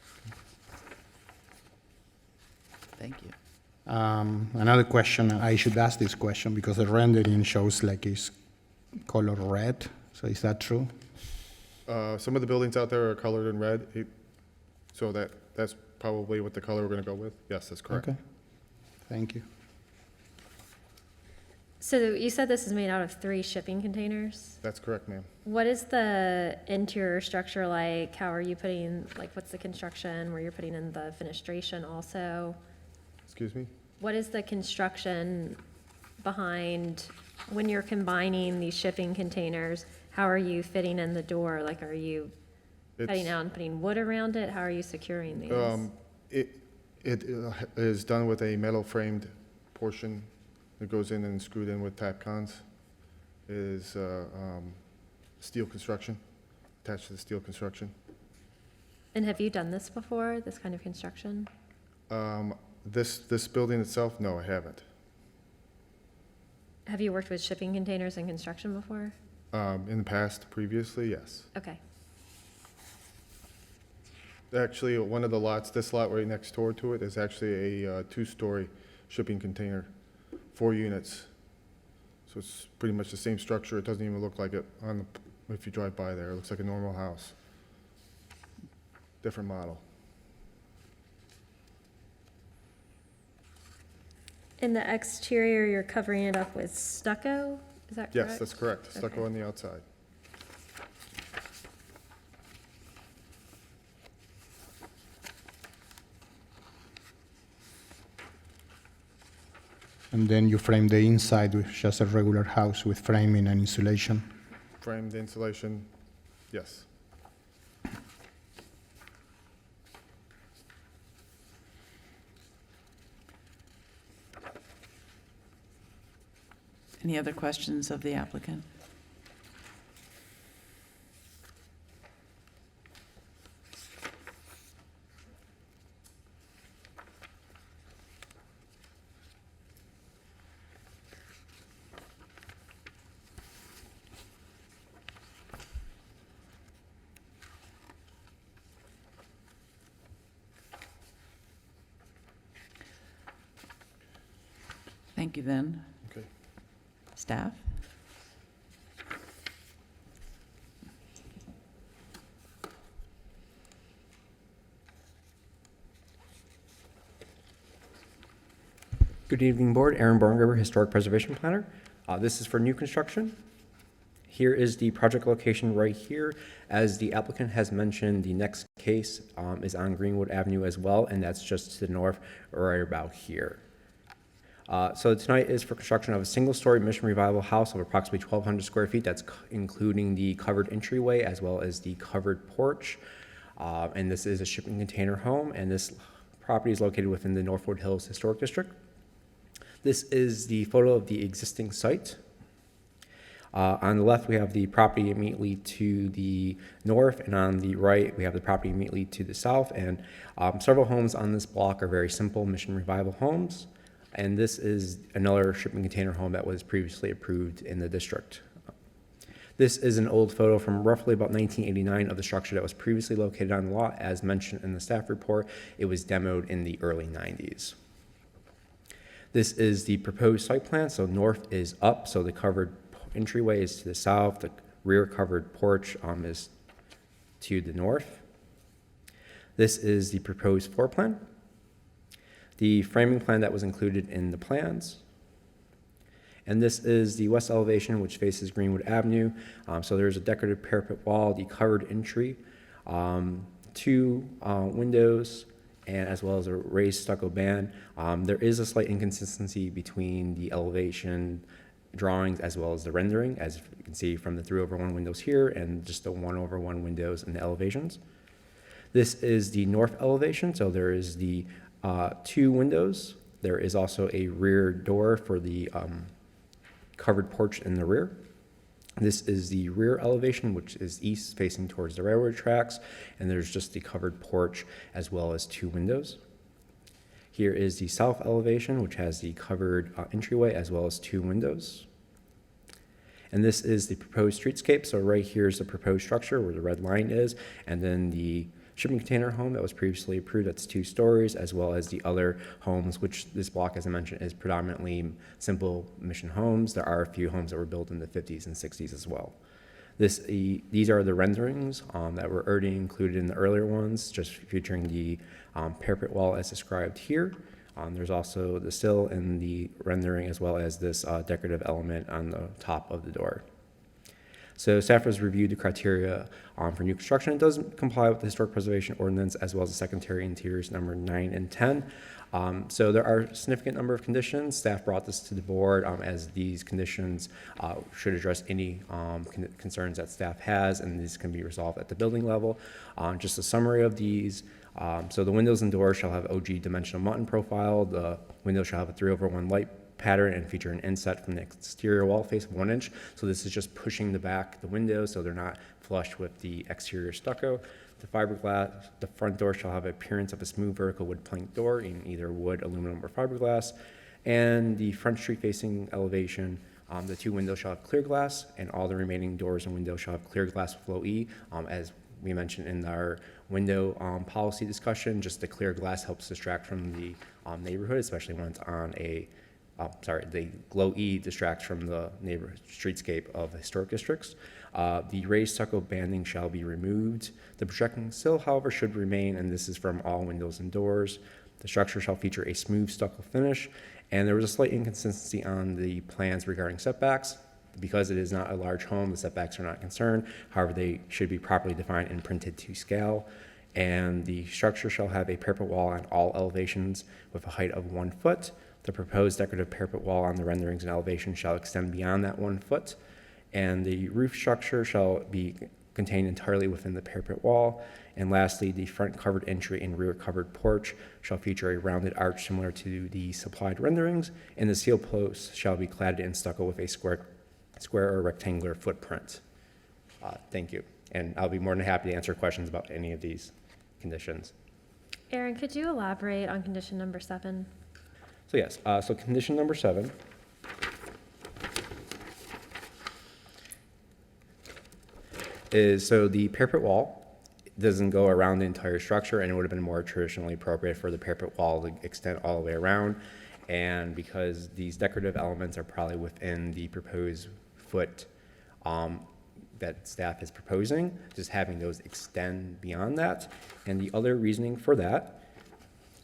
Thank you. Another question, I should ask this question because the rendering shows like it's color red, so is that true? Some of the buildings out there are colored in red, so that's probably what the color we're gonna go with. Yes, that's correct. Okay, thank you. So you said this is made out of 3 shipping containers? That's correct, ma'am. What is the interior structure like? How are you putting, what's the construction where you're putting in the fenestration also? Excuse me? What is the construction behind, when you're combining these shipping containers, how are you fitting in the door? Like, are you cutting It's- out and putting wood around it? How are you securing these? It is done with a metal framed portion that goes in and screwed in with tack cons. It is steel construction, attached to the steel construction. And have you done this before, this kind of construction? This building itself, no, I haven't. Have you worked with shipping containers in construction before? In the past, previously, yes. Okay. Actually, one of the lots, this lot right next door to it is actually a 2-story shipping container, 4 units. So it's pretty much the same structure. It doesn't even look like it if you drive by there. It looks like a normal house. Different model. In the exterior, you're covering it up with stucco? Is that correct? Yes, that's correct. Stucco Okay. on the outside. And then you frame the inside with just a regular house with framing and insulation. Framed insulation, yes. Any other questions of the applicant? Thank you, then. Okay. Staff? Good evening, Board. Aaron Barngerber, Historic Preservation Planner. This is for new construction. Here is the project location right here. As the applicant has mentioned, the next case is on Greenwood Avenue as well, and that's just to the north, right about here. So tonight is for construction of a single-story Mission Revival house of approximately 1,200 square feet. That's including the covered entryway as well as the covered porch. And this is a shipping container home, and this property is located within the Northwood Hills Historic District. This is the photo of the existing site. On the left, we have the property immediately to the north, and on the right, we have the property immediately to the south. And several homes on this block are very simple Mission Revival homes. And this is another shipping container home that was previously approved in the district. This is an old photo from roughly about 1989 of the structure that was previously located on the lot. As mentioned in the staff report, it was demoed in the early 90s. This is the proposed site plan. So north is up, so the covered entryway is to the south. The rear covered porch is to the north. This is the proposed floor plan. The framing plan that was included in the plans. And this is the west elevation, which faces Greenwood Avenue. So there's a decorative parapet wall, the covered entry, 2 windows, and as well as a raised stucco band. There is a slight inconsistency between the elevation drawings as well as the rendering, as you can see from the 3/1 windows here and just the 1/1 windows in the elevations. This is the north elevation, so there is the 2 windows. There is also a rear door for the covered porch in the rear. This is the rear elevation, which is east facing towards the railroad tracks, and there's just the covered porch as well as 2 windows. Here is the south elevation, which has the covered entryway as well as 2 windows. And this is the proposed streetscape. So right here is the proposed structure where the red line is, and then the shipping container home that was previously approved, that's 2 stories, as well as the other homes, which this block, as I mentioned, is predominantly simple mission homes. There are a few homes that were built in the 50s and 60s as well. These are the renderings that were already included in the earlier ones, just featuring the parapet wall as described here. There's also the sill and the rendering, as well as this decorative element on the top of the door. So staff has reviewed the criteria for new construction. It doesn't comply with the Historic Preservation Ordinance as well as the Secretary Interiors number 9 and 10. So there are a significant number of conditions. Staff brought this to the board as these conditions should address any concerns that staff has, and these can be resolved at the building level. Just a summary of these. So the windows and doors shall have OG dimensional mutton profile. The windows shall have a 3/1 light pattern and feature an inset from the exterior wall face of 1 inch. So this is just pushing the windows so they're not flush with the exterior stucco. The fiberglass, the front door shall have appearance of a smooth vertical wood plank door in either wood, aluminum, or fiberglass. And the front street facing elevation, the 2 windows shall have clear glass, and all the remaining doors and windows shall have clear glass with low E. As we mentioned in our window policy discussion, just the clear glass helps distract from the neighborhood, especially when it's on the low E distracts from the neighborhood streetscape of historic districts. The raised stucco banding shall be removed. The projecting sill, however, should remain, and this is from all windows and doors. The structure shall feature a smooth stucco finish, and there was a slight inconsistency on the plans regarding setbacks. Because it is not a large home, the setbacks are not concerned. However, they should be properly defined and printed to scale. And the structure shall have a parapet wall on all elevations with a height of 1 foot. The proposed decorative parapet wall on the renderings and elevation shall extend beyond that 1 foot. And the roof structure shall be contained entirely within the parapet wall. And lastly, the front covered entry and rear covered porch shall feature a rounded arch similar to the supplied renderings. And the seal posts shall be cladded in stucco with a square or rectangular footprint. Thank you. And I'll be more than happy to answer questions about any of these conditions. Aaron, could you elaborate on condition number 7? So yes, so condition number 7 is, so the parapet wall doesn't go around the entire structure, and it would have been more traditionally appropriate for the parapet wall to extend all the way around. And because these decorative elements are probably within the proposed foot that staff is proposing, just having those extend beyond that. And the other reasoning for that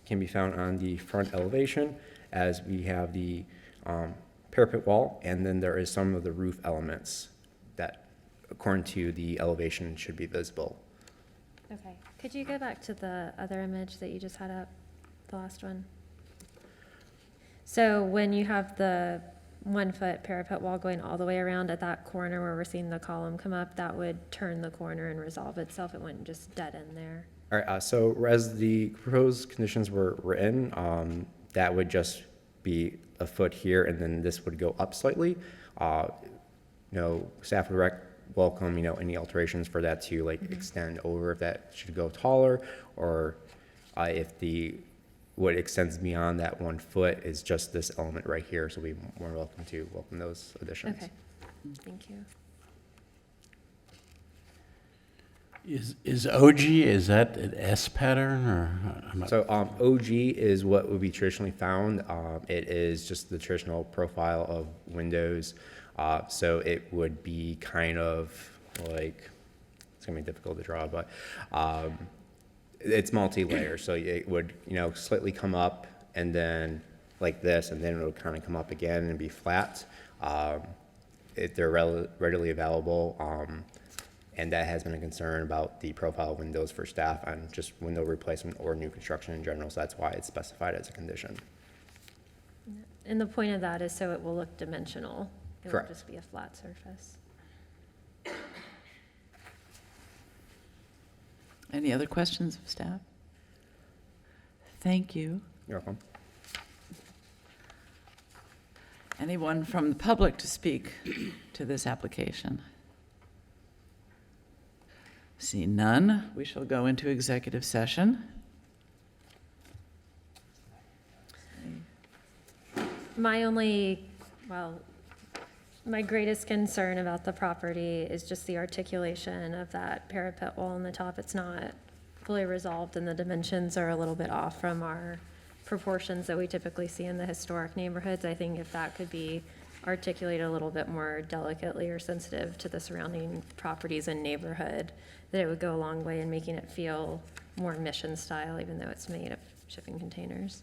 can be found on the front elevation, as we have the parapet wall, and then there is some of the roof elements that, according to the elevation, should be visible. Okay, could you go back to the other image that you just had up, the last one? So when you have the 1 foot parapet wall going all the way around at that corner where we're seeing the column come up, that would turn the corner and resolve itself. It wouldn't just dead end there. All right, so as the proposed conditions were written, that would just be a foot here, and then this would go up slightly. Staff would welcome, any alterations for that to extend over, if that should go taller, or if what extends beyond that 1 foot is just this element right here. So we're more welcome to welcome those additions. Okay, thank you. Is OG, is that an S pattern, or? I'm not- So OG is what would be traditionally found. It is just the traditional profile of windows. So it would be kind of like, it's gonna be difficult to draw, but it's multi-layer. So it would, slightly come up and then like this, and then it would kind of come up again and be flat. They're readily available. And that has been a concern about the profile windows for staff on just window replacement or new construction in general. So that's why it's specified as a condition. And the point of that is so it will look dimensional. It Correct. won't just be a flat surface. Any other questions of staff? Thank you. You're welcome. Anyone from the public to speak to this application? See none, we shall go into executive session. My greatest concern about the property is just the articulation of that parapet wall on the top. It's not fully resolved, and the dimensions are a little bit off from our proportions that we typically see in the historic neighborhoods. I think if that could be articulated a little bit more delicately or sensitive to the surrounding properties and neighborhood, that it would go a long way in making it feel more mission style, even though it's made of shipping containers.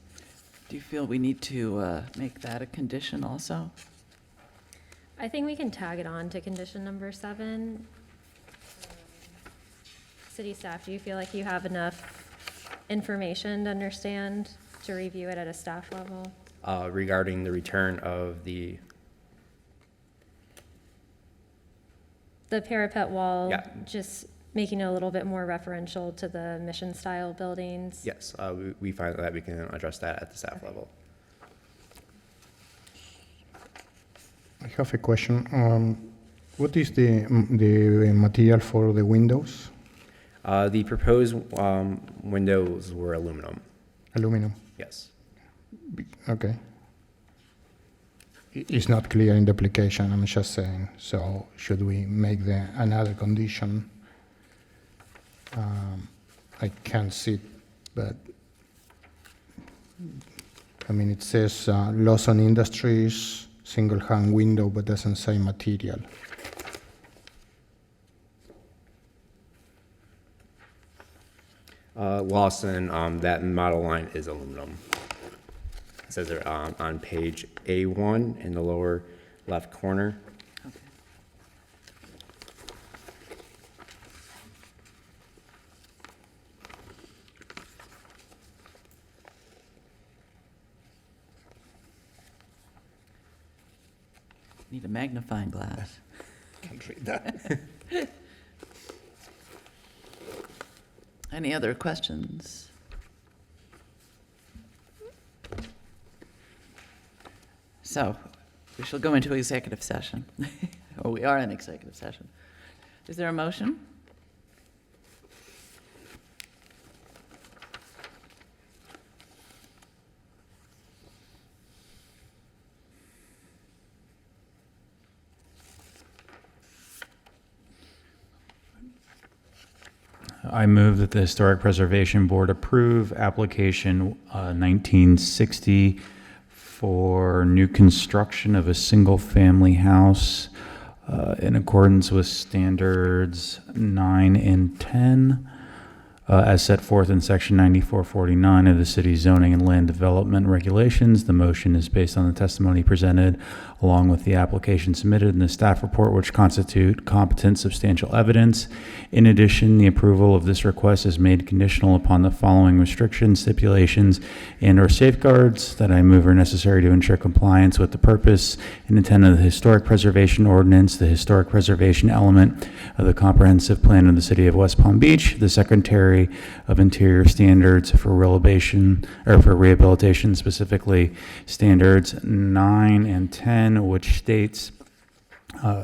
Do you feel we need to make that a condition also? I think we can tag it on to condition number 7. City staff, do you feel like you have enough information to understand, to review it at a staff level? Regarding the return of the parapet wall, Yeah. just making it a little bit more referential to the mission style buildings? yes, we find that we can address that at the staff level. I have a question. What is the material for the windows? The proposed windows were aluminum. Aluminum. Yes. Okay. It's not clear in the application, I'm just saying. So should we make another condition? I can't see it, but I mean, it says Lawson Industries, single-hung window, but doesn't say material. Lawson, that model line is aluminum. It says it on page A1 in the lower left corner. Okay. Need a magnifying glass. Can't read that. Any other questions? So, we shall go into executive session. Or we are in executive session. Is there a motion? I move that the Historic Preservation Board approve application 1960 for new construction of a single-family house in accordance with standards 9 and 10, as set forth in section 9449 of the city's zoning and land development regulations. The motion is based on the testimony presented along with the application submitted in the staff report, which constitute competent substantial evidence. In addition, the approval of this request is made conditional upon the following restrictions, stipulations, and/or safeguards that I move are necessary to ensure compliance with the purpose and intent of the Historic Preservation Ordinance, the historic preservation element of the comprehensive plan of the city of West Palm Beach, the Secretary of Interior standards for rehabilitation, specifically standards 9 and 10, which states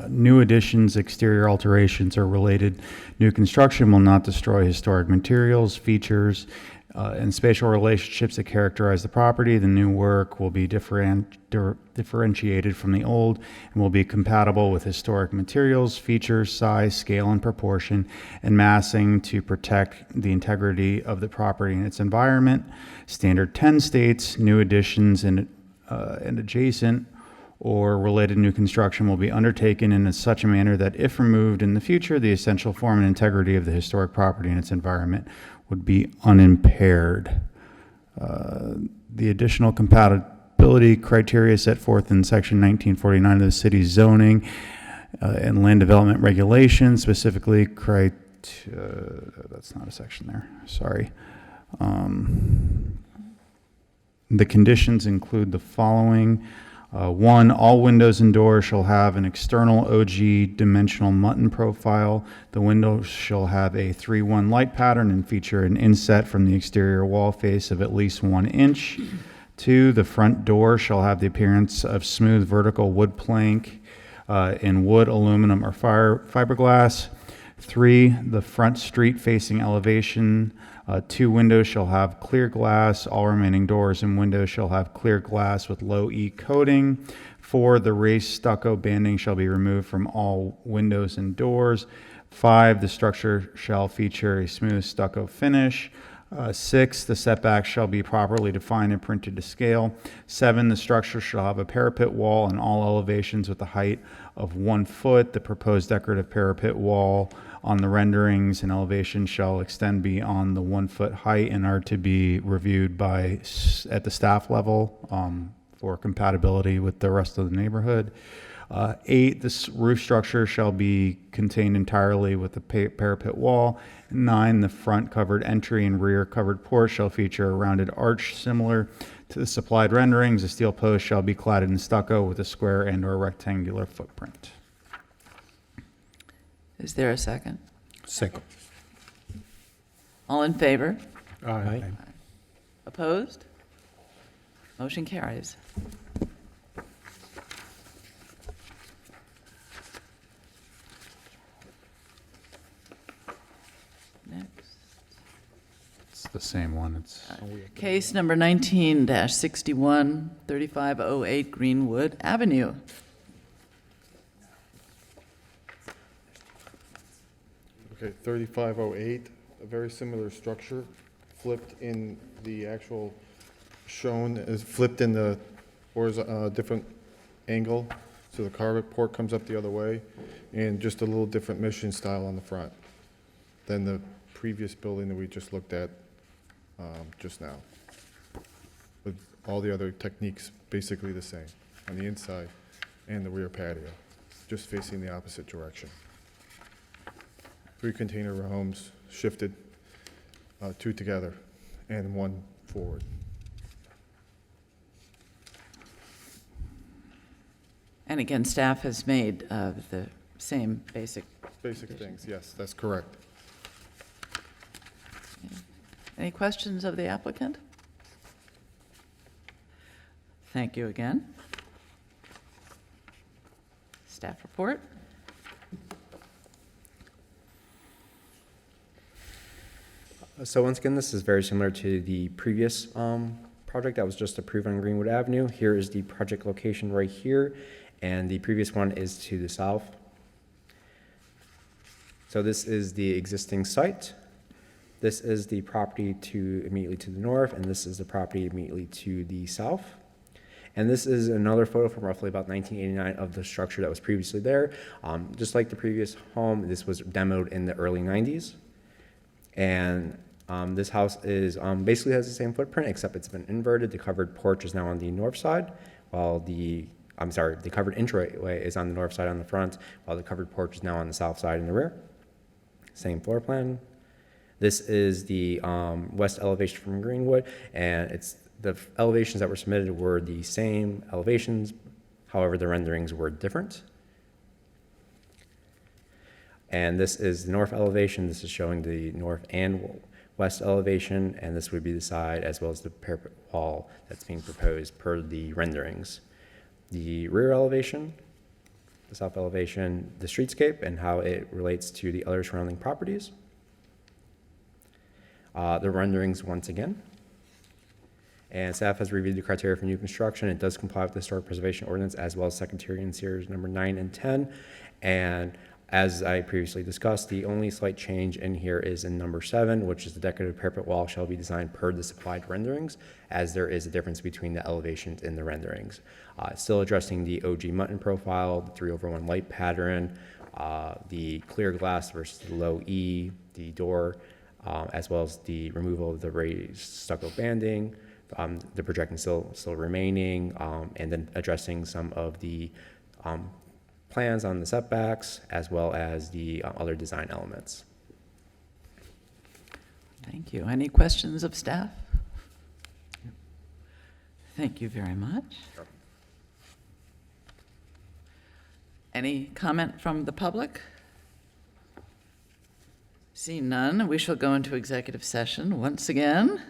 new additions, exterior alterations, or related new construction will not destroy historic materials, features, and spatial relationships that characterize the property. The new work will be differentiated from the old and will be compatible with historic materials, features, size, scale, and proportion, and massing to protect the integrity of the property and its environment. Standard 10 states new additions and adjacent or related new construction will be undertaken in such a manner that if removed in the future, the essential form and integrity of the historic property and its environment would be unimpaired. The additional compatibility criteria set forth in section 1949 of the city's zoning and land development regulations, specifically that's not a section there, sorry. The conditions include the following. 1, all windows and doors shall have an external OG dimensional mutton profile. The windows shall have a 3-1 light pattern and feature an inset from the exterior wall face of at least 1 inch. 2, the front door shall have the appearance of smooth vertical wood plank in wood, aluminum, or fiberglass. 3, the front street facing elevation. 2 windows shall have clear glass. All remaining doors and windows shall have clear glass with low E coating. 4, the raised stucco banding shall be removed from all windows and doors. 5, the structure shall feature a smooth stucco finish. 6, the setbacks shall be properly defined and printed to scale. 7, the structure shall have a parapet wall in all elevations with a height of 1 foot. The proposed decorative parapet wall on the renderings and elevation shall extend beyond the 1 foot height and are to be reviewed at the staff level for compatibility with the rest of the neighborhood. 8, this roof structure shall be contained entirely with the parapet wall. 9, the front covered entry and rear covered porch shall feature a rounded arch similar to the supplied renderings. The steel post shall be cladded in stucco with a square and or rectangular footprint. Is there a second? Second. All in favor? Aye. Opposed? Motion carries. Next. It's the same one. It's Case number 19-61, 3508 Greenwood Avenue. Okay, 3508, a very similar structure, flipped in the actual shown, is flipped in the different angle, so the carport comes up the other way, and just a little different mission style on the front than the previous building that we just looked at just now. With all the other techniques basically the same on the inside and the rear patio, just facing the opposite direction. 3 container homes shifted, 2 together and 1 forward. And again, staff has made the same basic. Basic things, yes, that's correct. Any questions of the applicant? Thank you again. Staff report? So once again, this is very similar to the previous project that was just approved on Greenwood Avenue. Here is the project location right here, and the previous one is to the south. So this is the existing site. This is the property immediately to the north, and this is the property immediately to the south. And this is another photo from roughly about 1989 of the structure that was previously there. Just like the previous home, this was demoed in the early 90s. And this house is basically has the same footprint, except it's been inverted. The covered porch is now on the north side, while the covered entryway is on the north side on the front, while the covered porch is now on the south side in the rear. Same floor plan. This is the west elevation from Greenwood, and the elevations that were submitted were the same elevations, however, the renderings were different. And this is the north elevation. This is showing the north and west elevation, and this would be the side as well as the parapet wall that's being proposed per the renderings. The rear elevation, the south elevation, the streetscape, and how it relates to the other surrounding properties. The renderings once again. And staff has reviewed the criteria for new construction. It does comply with the Historic Preservation Ordinance as well as Secretary in Series number 9 and 10. And as I previously discussed, the only slight change in here is in number 7, which is the decorative parapet wall shall be designed per the supplied renderings, as there is a difference between the elevations in the renderings. Still addressing the OG mutton profile, the 3/1 light pattern, the clear glass versus the low E, the door, as well as the removal of the raised stucco banding, the projecting still remaining, and then addressing some of the plans on the setbacks, as well as the other design elements. Thank you. Any questions of staff? Thank you very much. Sure. Any comment from the public? Seeing none, we shall go into executive session once again.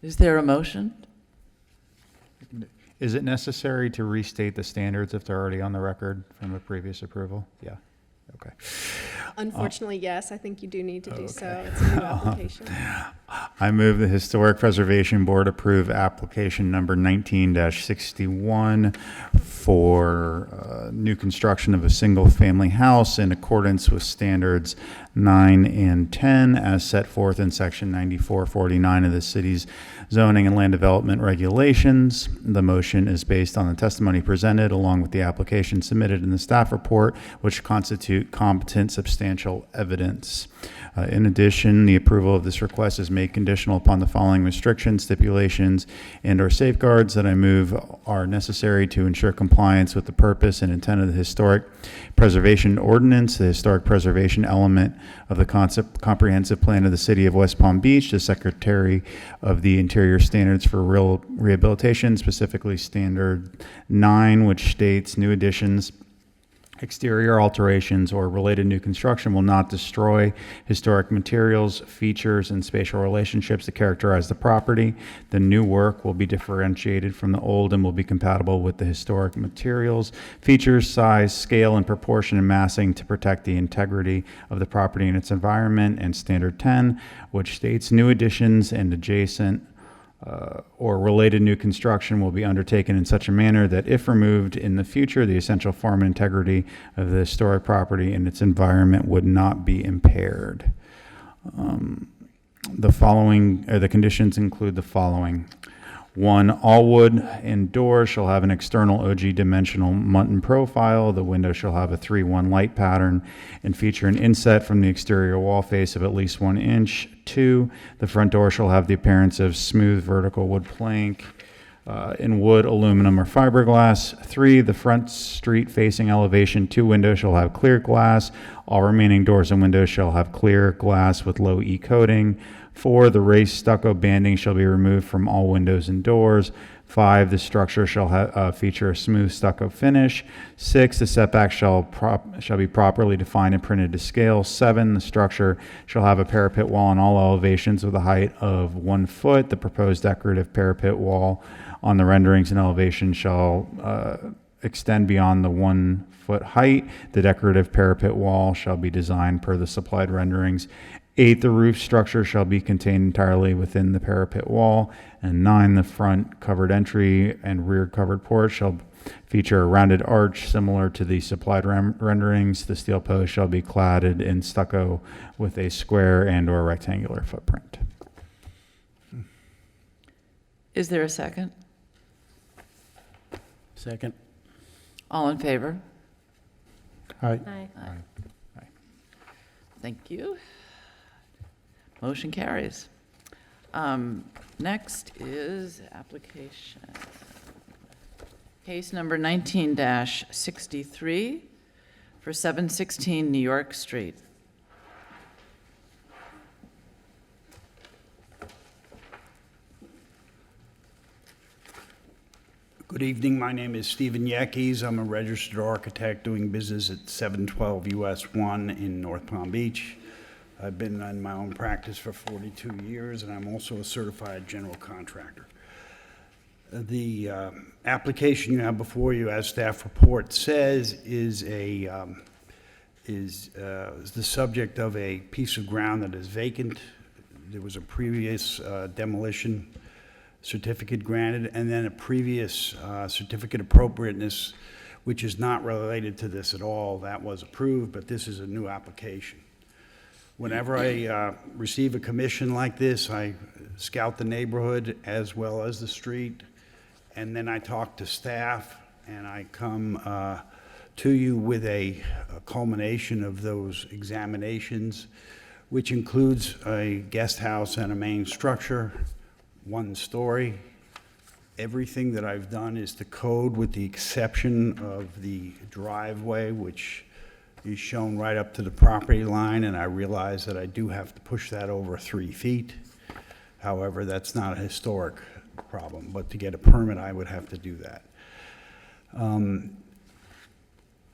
Is there a motion? Is it necessary to restate the standards if they're already on the record from a previous approval? Yeah, okay. Unfortunately, yes, I think you do need to do so. It's a new application. I move the Historic Preservation Board approve application number 19-61 for new construction of a single-family house in accordance with standards 9 and 10 as set forth in section 9449 of the city's zoning and land development regulations. The motion is based on the testimony presented along with the application submitted in the staff report, which constitute competent substantial evidence. In addition, the approval of this request is made conditional upon the following restrictions, stipulations, and/or safeguards that I move are necessary to ensure compliance with the purpose and intent of the Historic Preservation Ordinance, the historic preservation element of the comprehensive plan of the City of West Palm Beach, the Secretary of the Interior Standards for Rural Rehabilitation, specifically Standard 9, which states new additions, exterior alterations, or related new construction will not destroy historic materials, features, and spatial relationships that characterize the property. The new work will be differentiated from the old and will be compatible with the historic materials, features, size, scale, and proportion and massing to protect the integrity of the property and its environment. And Standard 10, which states new additions and adjacent or related new construction will be undertaken in such a manner that if removed in the future, the essential form and integrity of the historic property and its environment would not be impaired. The conditions include the following. 1, all wood and doors shall have an external OG dimensional mutton profile. The window shall have a 3/1 light pattern and feature an inset from the exterior wall face of at least 1 inch. 2, the front door shall have the appearance of smooth vertical wood plank in wood, aluminum, or fiberglass. 3, the front street facing elevation 2 windows shall have clear glass. All remaining doors and windows shall have clear glass with low E coating. 4, the raised stucco banding shall be removed from all windows and doors. 5, the structure shall feature a smooth stucco finish. 6, the setback shall be properly defined and printed to scale. 7, the structure shall have a parapet wall on all elevations with a height of 1 foot. The proposed decorative parapet wall on the renderings and elevation shall extend beyond the 1 foot height. The decorative parapet wall shall be designed per the supplied renderings. 8, the roof structure shall be contained entirely within the parapet wall. And 9, the front covered entry and rear covered porch shall feature a rounded arch similar to the supplied renderings. The steel post shall be cladded in stucco with a square and/or rectangular footprint. Is there a second? Second. All in favor? Aye. Aye. Thank you. Motion carries. Next is application. Case number 19-63 for 716 New York Street. Good evening. My name is Stephen Yeckes. I'm a registered architect doing business at 712 US 1 in North Palm Beach. I've been in my own practice for 42 years, and I'm also a certified general contractor. The application you have before you, as staff report says, is the subject of a piece of ground that is vacant. There was a previous demolition certificate granted, and then a previous certificate of appropriateness, which is not related to this at all. That was approved, but this is a new application. Whenever I receive a commission like this, I scout the neighborhood as well as the street, and then I talk to staff, and I come to you with a culmination of those examinations, which includes a guest house and a main structure, 1 story. Everything that I've done is to code, with the exception of the driveway, which is shown right up to the property line, and I realize that I do have to push that over 3 feet. However, that's not a historic problem, but to get a permit, I would have to do that.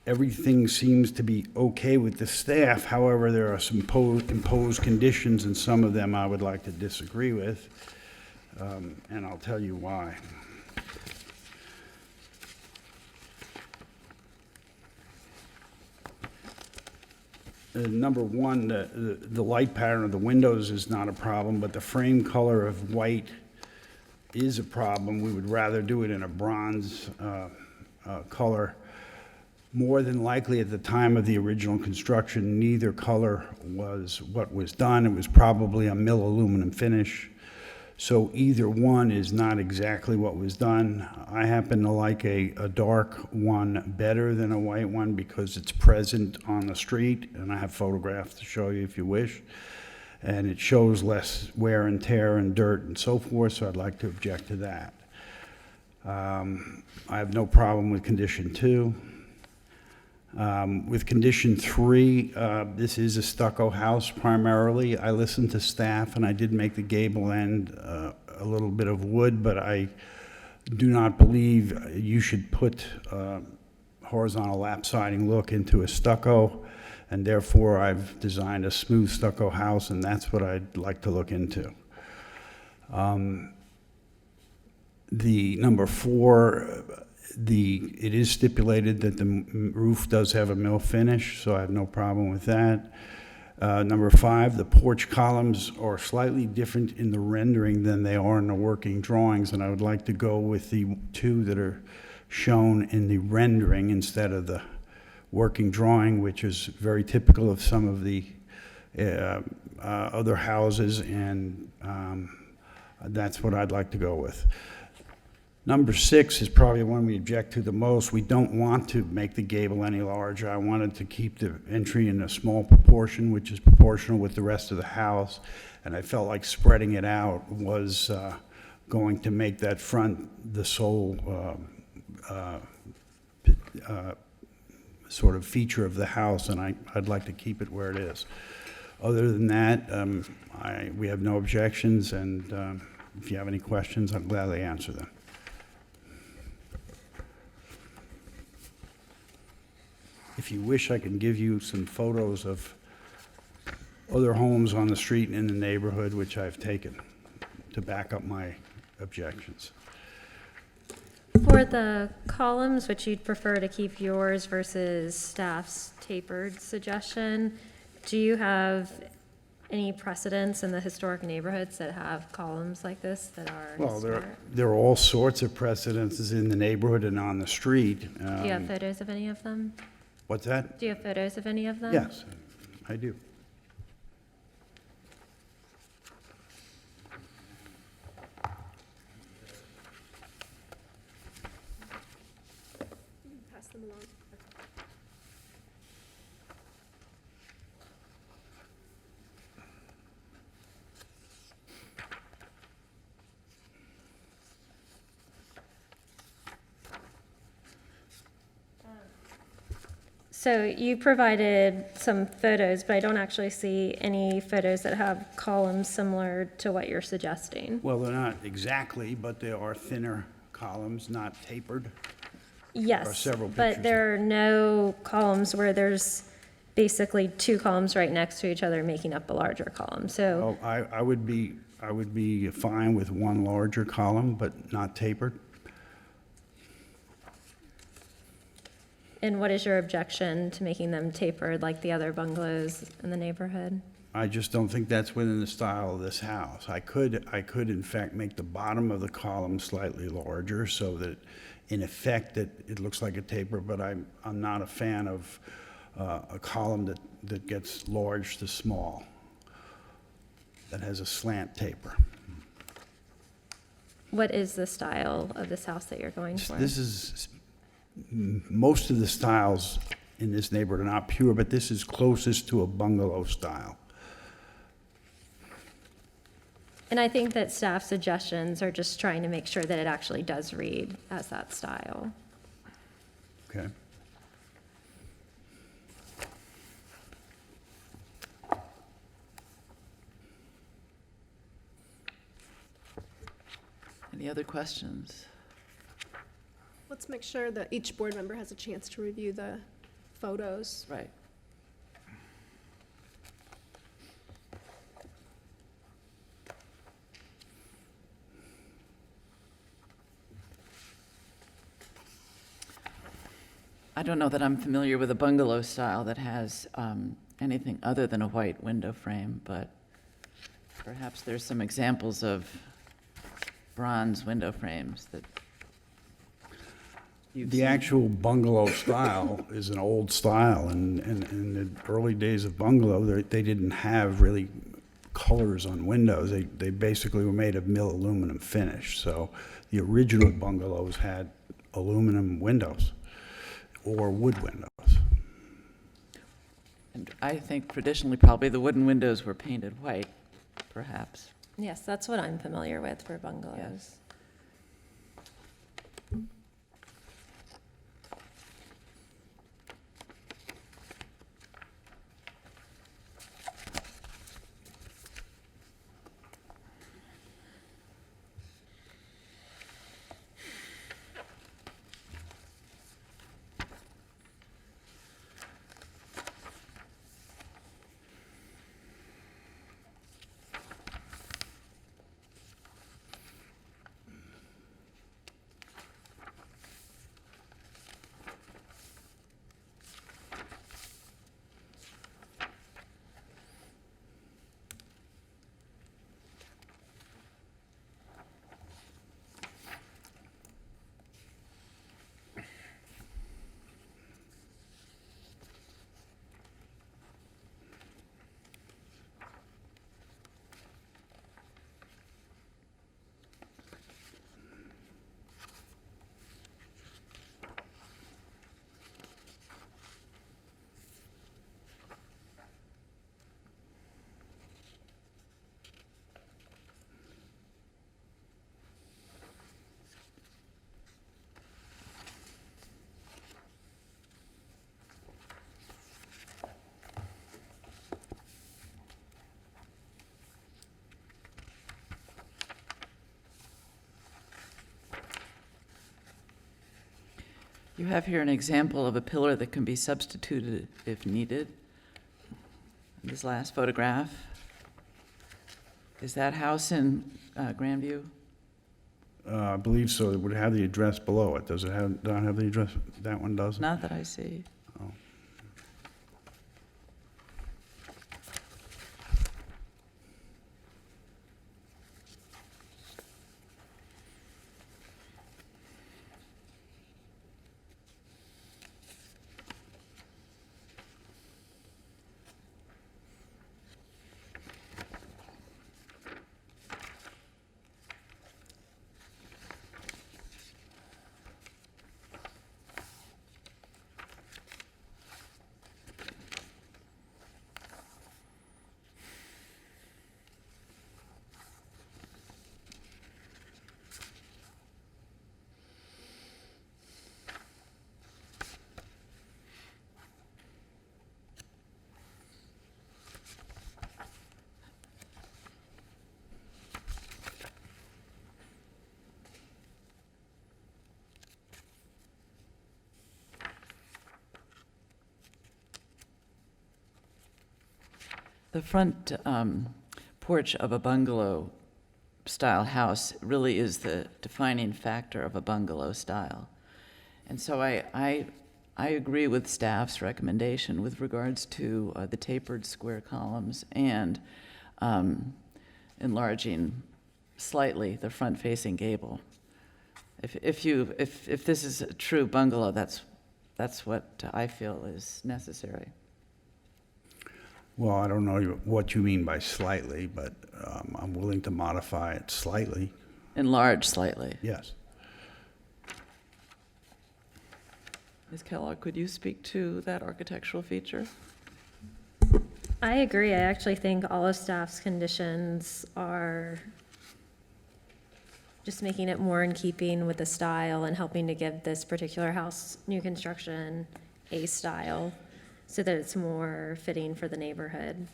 Everything seems to be okay with the staff. However, there are some imposed conditions, and some of them I would like to disagree with, and I'll tell you why. Number one, the light pattern of the windows is not a problem, but the frame color of white is a problem. We would rather do it in a bronze color. More than likely, at the time of the original construction, neither color was what was done. It was probably a mill aluminum finish. So either one is not exactly what was done. I happen to like a dark one better than a white one because it's present on the street, and I have photographs to show you if you wish. And it shows less wear and tear and dirt and so forth, so I'd like to object to that. I have no problem with condition 2. With condition 3, this is a stucco house primarily. I listened to staff, and I did make the gable end a little bit of wood, but I do not believe you should put horizontal lap siding look into a stucco, and therefore I've designed a smooth stucco house, and that's what I'd like to look into. The number 4, it is stipulated that the roof does have a mill finish, so I have no problem with that. Number 5, the porch columns are slightly different in the rendering than they are in the working drawings, and I would like to go with the 2 that are shown in the rendering instead of the working drawing, which is very typical of some of the other houses, and that's what I'd like to go with. Number 6 is probably one we object to the most. We don't want to make the gable any larger. I wanted to keep the entry in a small proportion, which is proportional with the rest of the house, and I felt like spreading it out was going to make that front the sole sort of feature of the house, and I'd like to keep it where it is. Other than that, we have no objections, and if you have any questions, I'll gladly answer them. If you wish, I can give you some photos of other homes on the street and in the neighborhood which I've taken to back up my objections. For the columns, which you'd prefer to keep yours versus staff's tapered suggestion, do you have any precedents in the historic neighborhoods that have columns like this that are Well, historic? there are all sorts of precedences in the neighborhood and on the street. Do you have photos of any of them? What's that? Do you have photos of any of them? Yes, I do. Pass them along. So you provided some photos, but I don't actually see any photos that have columns similar to what you're suggesting. Well, they're not exactly, but they are thinner columns, not tapered. Yes, several but pictures. there are no columns where there's basically two columns right next to each other making up a larger column. So, Oh, I would be fine with one larger column, but not tapered. and what is your objection to making them tapered like the other bungalows in the neighborhood? I just don't think that's within the style of this house. I could in fact make the bottom of the column slightly larger so that in effect it looks like a taper, but I'm not a fan of a column that gets large to small, that has a slant taper. What is the style of this house that you're going for? This is, most of the styles in this neighborhood are not pure, but this is closest to a bungalow style. And I think that staff suggestions are just trying to make sure that it actually does read as that style. Okay. Any other questions? Let's make sure that each board member has a chance to review the photos. Right. I don't know that I'm familiar with a bungalow style that has anything other than a white window frame, but perhaps there's some examples of bronze window frames that you've The seen. actual bungalow style is an old style, and in the early days of bungalow, they didn't have really colors on windows. They basically were made of mill aluminum finish, so the original bungalows had aluminum windows or wood windows. And I think traditionally, probably the wooden windows were painted white, perhaps. Yes, that's what I'm familiar with for bungalows. You have here an example of a pillar that can be substituted if needed. This last photograph. Is that house in Grandview? I believe so. It would have the address below it. Does it not have the address? That one doesn't? Not that I see. Oh. The front porch of a bungalow-style house really is the defining factor of a bungalow style. And so I agree with staff's recommendation with regards to the tapered square columns and enlarging slightly the front-facing gable. If this is a true bungalow, that's what I feel is necessary. Well, I don't know what you mean by slightly, but I'm willing to modify it slightly. Enlarge slightly. Yes. Ms. Kellogg, could you speak to that architectural feature? I agree. I actually think all of staff's conditions are just making it more in keeping with the style and helping to give this particular house, new construction, a style so that it's more fitting for the neighborhood.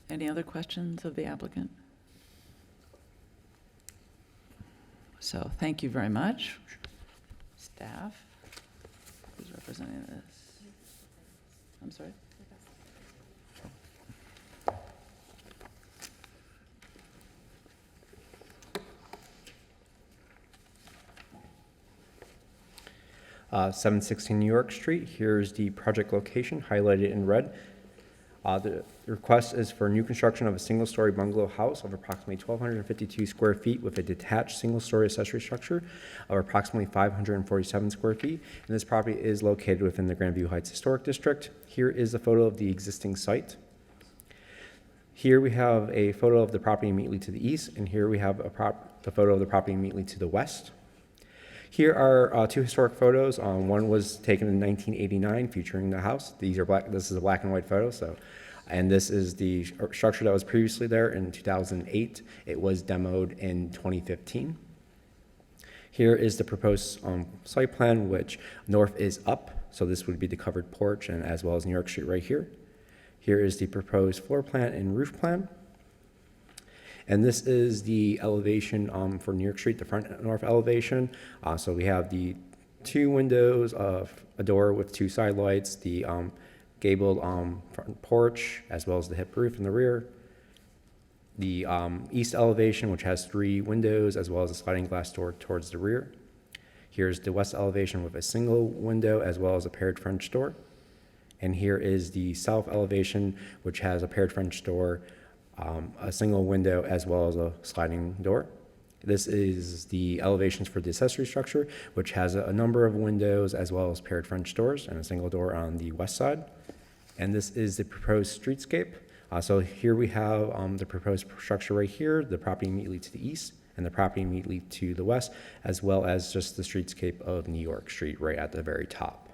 Any other questions of the applicant? So thank you very much. Staff, who's representing this? I'm sorry? 716 New York Street. Here's the project location highlighted in red. The request is for new construction of a single-story bungalow house of approximately 1,252 square feet with a detached single-story accessory structure of approximately 547 square feet. And this property is located within the Grandview Heights Historic District. Here is a photo of the existing site. Here we have a photo of the property immediately to the east, and here we have the photo of the property immediately to the west. Here are two historic photos. One was taken in 1989 featuring the house. These are black. This is a black and white photo. And this is the structure that was previously there in 2008. It was demoed in 2015. Here is the proposed site plan, which north is up. So this would be the covered porch and as well as New York Street right here. Here is the proposed floor plan and roof plan. And this is the elevation for New York Street, the front north elevation. So we have the two windows of a door with two side lights, the gabled front porch, as well as the hip roof in the rear. The east elevation, which has three windows, as well as a sliding glass door towards the rear. Here's the west elevation with a single window, as well as a paired French door. And here is the south elevation, which has a paired French door, a single window, as well as a sliding door. This is the elevations for the accessory structure, which has a number of windows as well as paired French doors and a single door on the west side. And this is the proposed streetscape. So here we have the proposed structure right here, the property immediately to the east and the property immediately to the west, as well as just the streetscape of New York Street right at the very top.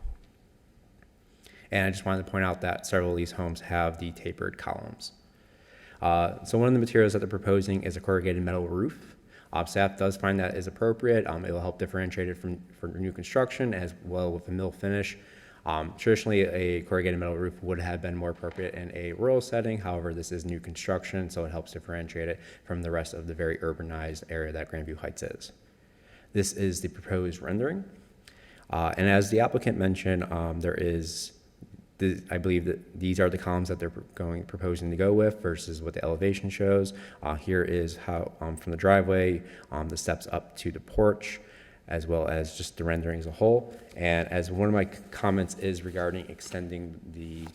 And I just wanted to point out that several of these homes have the tapered columns. So one of the materials that they're proposing is a corrugated metal roof. Staff does find that is appropriate. It will help differentiate it for new construction as well with a mill finish. Traditionally, a corrugated metal roof would have been more appropriate in a rural setting. However, this is new construction, so it helps differentiate it from the rest of the very urbanized area that Grandview Heights is. This is the proposed rendering. And as the applicant mentioned, I believe that these are the columns that they're proposing to go with versus what the elevation shows. Here is how from the driveway, the steps up to the porch, as well as just the rendering as a whole. And as one of my comments is regarding extending the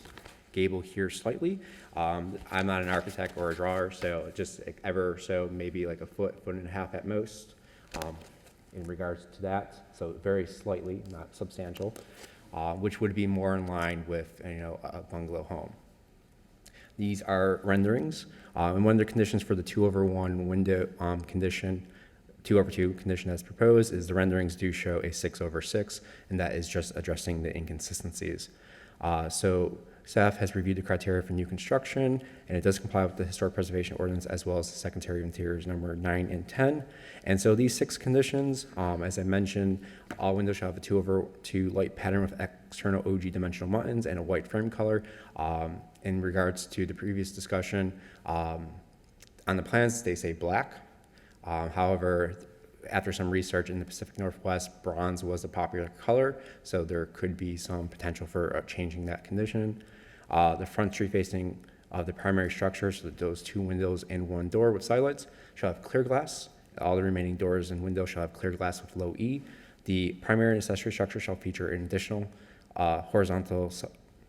gable here slightly, I'm not an architect or a drawer, so just ever so maybe like a foot and a half at most in regards to that. So very slightly, not substantial. Which would be more in line with a bungalow home. These are renderings, and one of the conditions for the 2/1 window condition, 2/2 condition as proposed, is the renderings do show a 6/6, and that is just addressing the inconsistencies. So staff has reviewed the criteria for new construction, and it does comply with the Historic Preservation Ordinance as well as the Secretary of Interior's number 9 and 10. And so these 6 conditions, as I mentioned, all windows shall have a 2/2 light pattern with external OG dimensional muttons and a white frame color. In regards to the previous discussion, on the plans they say black. However, after some research in the Pacific Northwest, bronze was a popular color, so there could be some potential for changing that condition. The front street facing of the primary structure, so that those 2 windows and 1 door with sidelights, shall have clear glass. All the remaining doors and windows shall have clear glass with low E. The primary and accessory structure shall feature an additional horizontal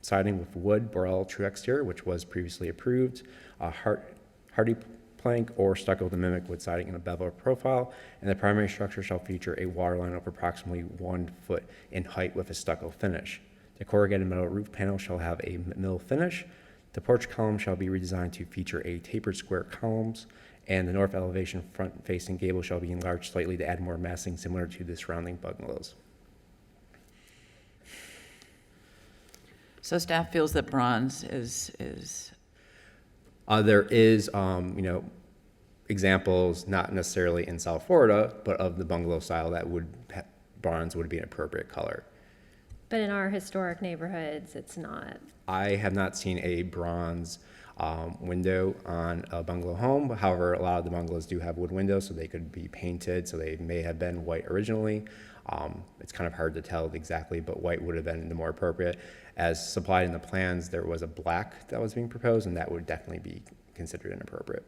siding with wood, Borel true exterior, which was previously approved, hardy plank or stucco to mimic wood siding in a bevel profile, and the primary structure shall feature a waterline of approximately 1 foot in height with a stucco finish. The corrugated metal roof panel shall have a mill finish. The porch column shall be redesigned to feature a tapered square columns, and the north elevation front-facing gable shall be enlarged slightly to add more massing similar to the surrounding bungalows. So staff feels that bronze is There is, examples, not necessarily in South Florida, but of the bungalow style that bronze would be an appropriate color. But in our historic neighborhoods, it's not. I have not seen a bronze window on a bungalow home. However, a lot of the bungalows do have wood windows, so they could be painted, so they may have been white originally. It's kind of hard to tell exactly, but white would have been the more appropriate. As supplied in the plans, there was a black that was being proposed, and that would definitely be considered inappropriate.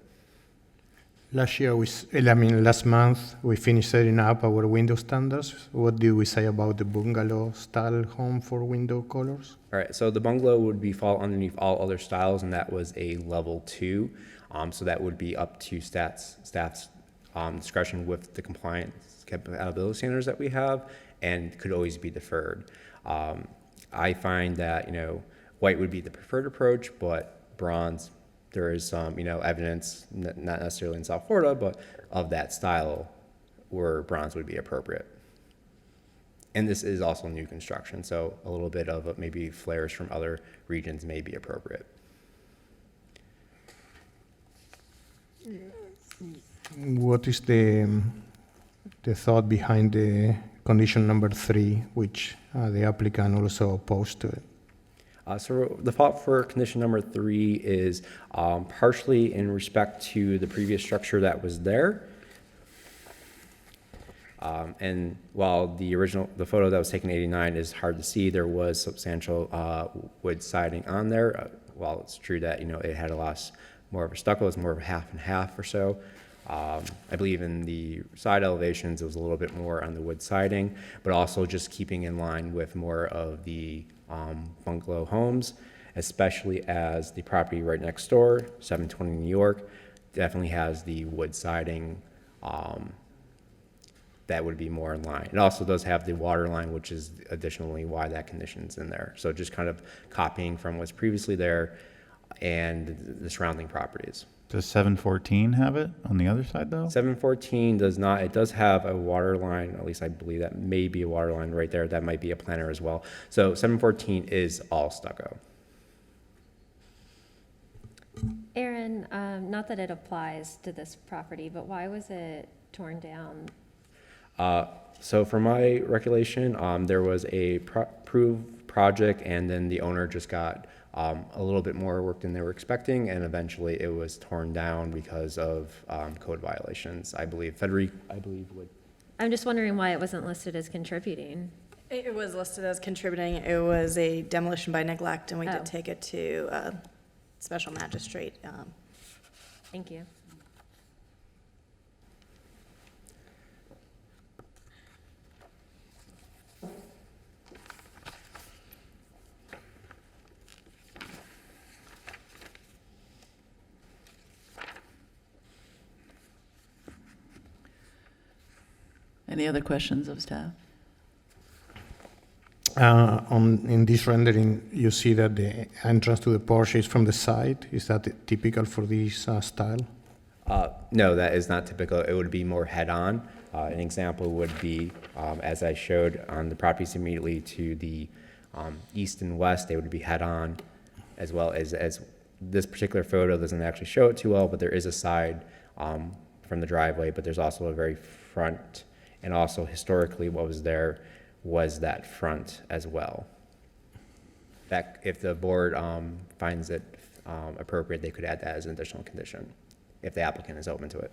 Last month, we finished setting up our window standards. What do we say about the bungalow style home for window colors? All right, so the bungalow would fall underneath all other styles, and that was a level 2. So that would be up to staff's discretion with the compliance compatibility standards that we have, and could always be deferred. I find that, white would be the preferred approach, but bronze, there is some, evidence, not necessarily in South Florida, but of that style where bronze would be appropriate. And this is also new construction, so a little bit of maybe flares from other regions may be appropriate. What is the thought behind the condition number 3, which the applicant also opposed to it? So the thought for condition number 3 is partially in respect to the previous structure that was there. And while the photo that was taken in '89 is hard to see, there was substantial wood siding on there. While it's true that, it had a lot more of a stucco, it's more of a half and half or so. I believe in the side elevations, it was a little bit more on the wood siding, but also just keeping in line with more of the bungalow homes, especially as the property right next door, 720 New York, definitely has the wood siding that would be more in line. It also does have the water line, which is additionally why that condition's in there. So just kind of copying from what's previously there and the surrounding properties. Does 714 have it on the other side, though? 714 does not. It does have a water line, at least I believe that may be a water line right there. That might be a planter as well. So 714 is all stucco. Aaron, not that it applies to this property, but why was it torn down? So from my recollection, there was a approved project, and then the owner just got a little bit more work than they were expecting, and eventually it was torn down because of code violations. I believe would. I'm just wondering why it wasn't listed as contributing. It was listed as contributing. It was a demolition by neglect, and we did take it to special magistrate. Thank you. Any other questions of staff? In this rendering, you see that the entrance to the porch is from the side. Is that typical for this style? No, that is not typical. It would be more head-on. An example would be, as I showed on the properties immediately to the east and west, they would be head-on, as well as this particular photo doesn't actually show it too well, but there is a side from the driveway, but there's also a very front. And also historically what was there was that front as well. That if the board finds it appropriate, they could add that as an additional condition if the applicant is open to it.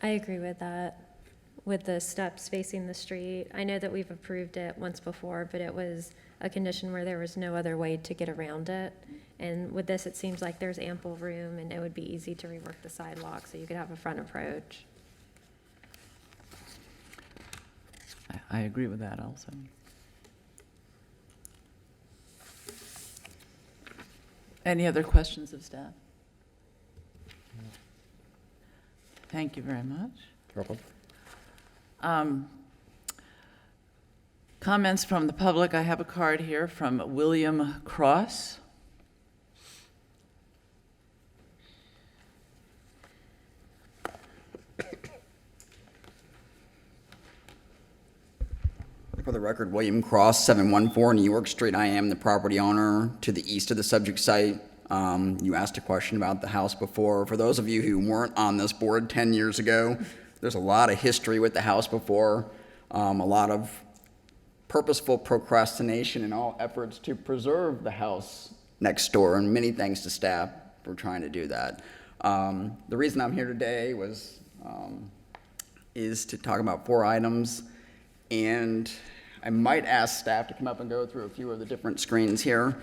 I agree with that, with the steps facing the street. I know that we've approved it once before, but it was a condition where there was no other way to get around it. And with this, it seems like there's ample room and it would be easy to rework the sidewalk so you could have a front approach. I agree with that also. Any other questions of staff? Thank you very much. You're welcome. Comments from the public. I have a card here from William Cross. For the record, William Cross, 714 New York Street. I am the property owner to the east of the subject site. You asked a question about the house before. For those of you who weren't on this board 10 years ago, there's a lot of history with the house before, a lot of purposeful procrastination in all efforts to preserve the house next door, and many thanks to staff for trying to do that. The reason I'm here today is to talk about 4 items, and I might ask staff to come up and go through a few of the different screens here.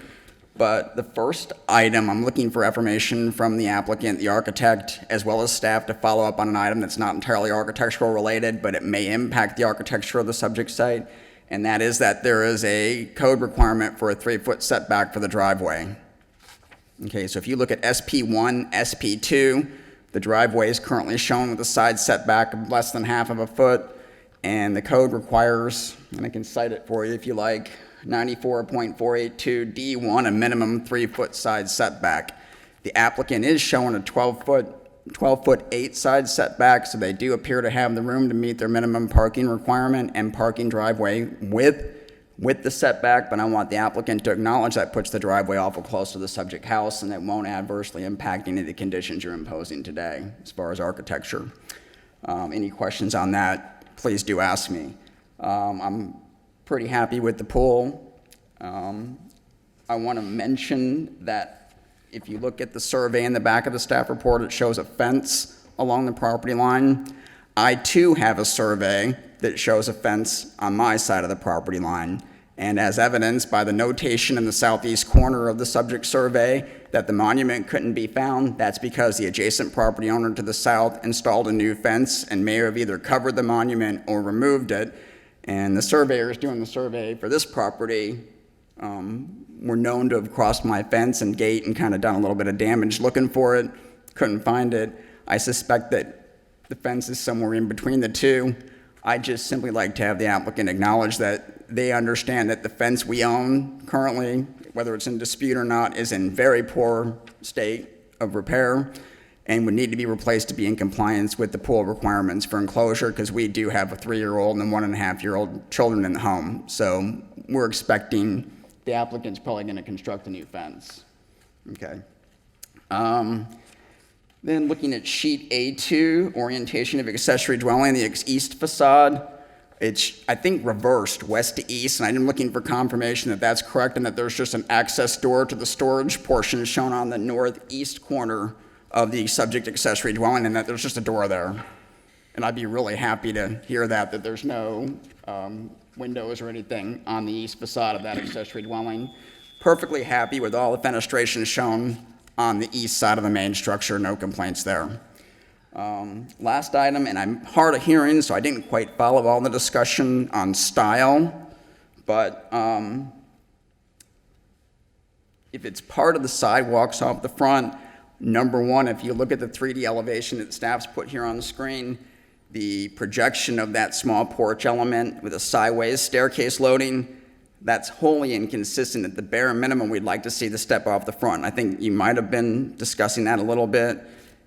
But the first item, I'm looking for affirmation from the applicant, the architect, as well as staff to follow up on an item that's not entirely architectural related, but it may impact the architecture of the subject site. And that is that there is a code requirement for a 3-foot setback for the driveway. Okay, so if you look at SP1, SP2, the driveway is currently shown with a side setback of less than half of a foot. And the code requires, and I can cite it for you if you like, 94.482D1, a minimum 3-foot side setback. The applicant is showing a 12-foot 8 side setback, so they do appear to have the room to meet their minimum parking requirement and parking driveway with the setback, but I want the applicant to acknowledge that puts the driveway awful close to the subject house and it won't adversely impact any of the conditions you're imposing today as far as architecture. Any questions on that? Please do ask me. I'm pretty happy with the pool. I want to mention that if you look at the survey in the back of the staff report, it shows a fence along the property line. I too have a survey that shows a fence on my side of the property line. And as evidenced by the notation in the southeast corner of the subject survey that the monument couldn't be found, that's because the adjacent property owner to the south installed a new fence and may have either covered the monument or removed it. And the surveyors doing the survey for this property were known to have crossed my fence and gate and kind of done a little bit of damage looking for it, couldn't find it. I suspect that the fence is somewhere in between the two. I'd just simply like to have the applicant acknowledge that they understand that the fence we own currently, whether it's in dispute or not, is in very poor state of repair and would need to be replaced to be in compliance with the pool requirements for enclosure, because we do have a 3-year-old and 1.5-year-old children in the home. So we're expecting the applicant's probably going to construct a new fence. Okay. Then looking at sheet A2, orientation of accessory dwelling, the east facade, it's, I think, reversed west to east, and I'm looking for confirmation that that's correct and that there's just an access door to the storage portion shown on the northeast corner of the subject accessory dwelling, and that there's just a door there. And I'd be really happy to hear that there's no windows or anything on the east facade of that accessory dwelling. Perfectly happy with all the fenestration shown on the east side of the main structure, no complaints there. Last item, and I'm hard of hearing, so I didn't quite follow all the discussion on style, but if it's part of the sidewalks off the front, number one, if you look at the 3D elevation that staff's put here on the screen, the projection of that small porch element with a sideways staircase loading, that's wholly inconsistent. At the bare minimum, we'd like to see the step off the front. I think you might have been discussing that a little bit,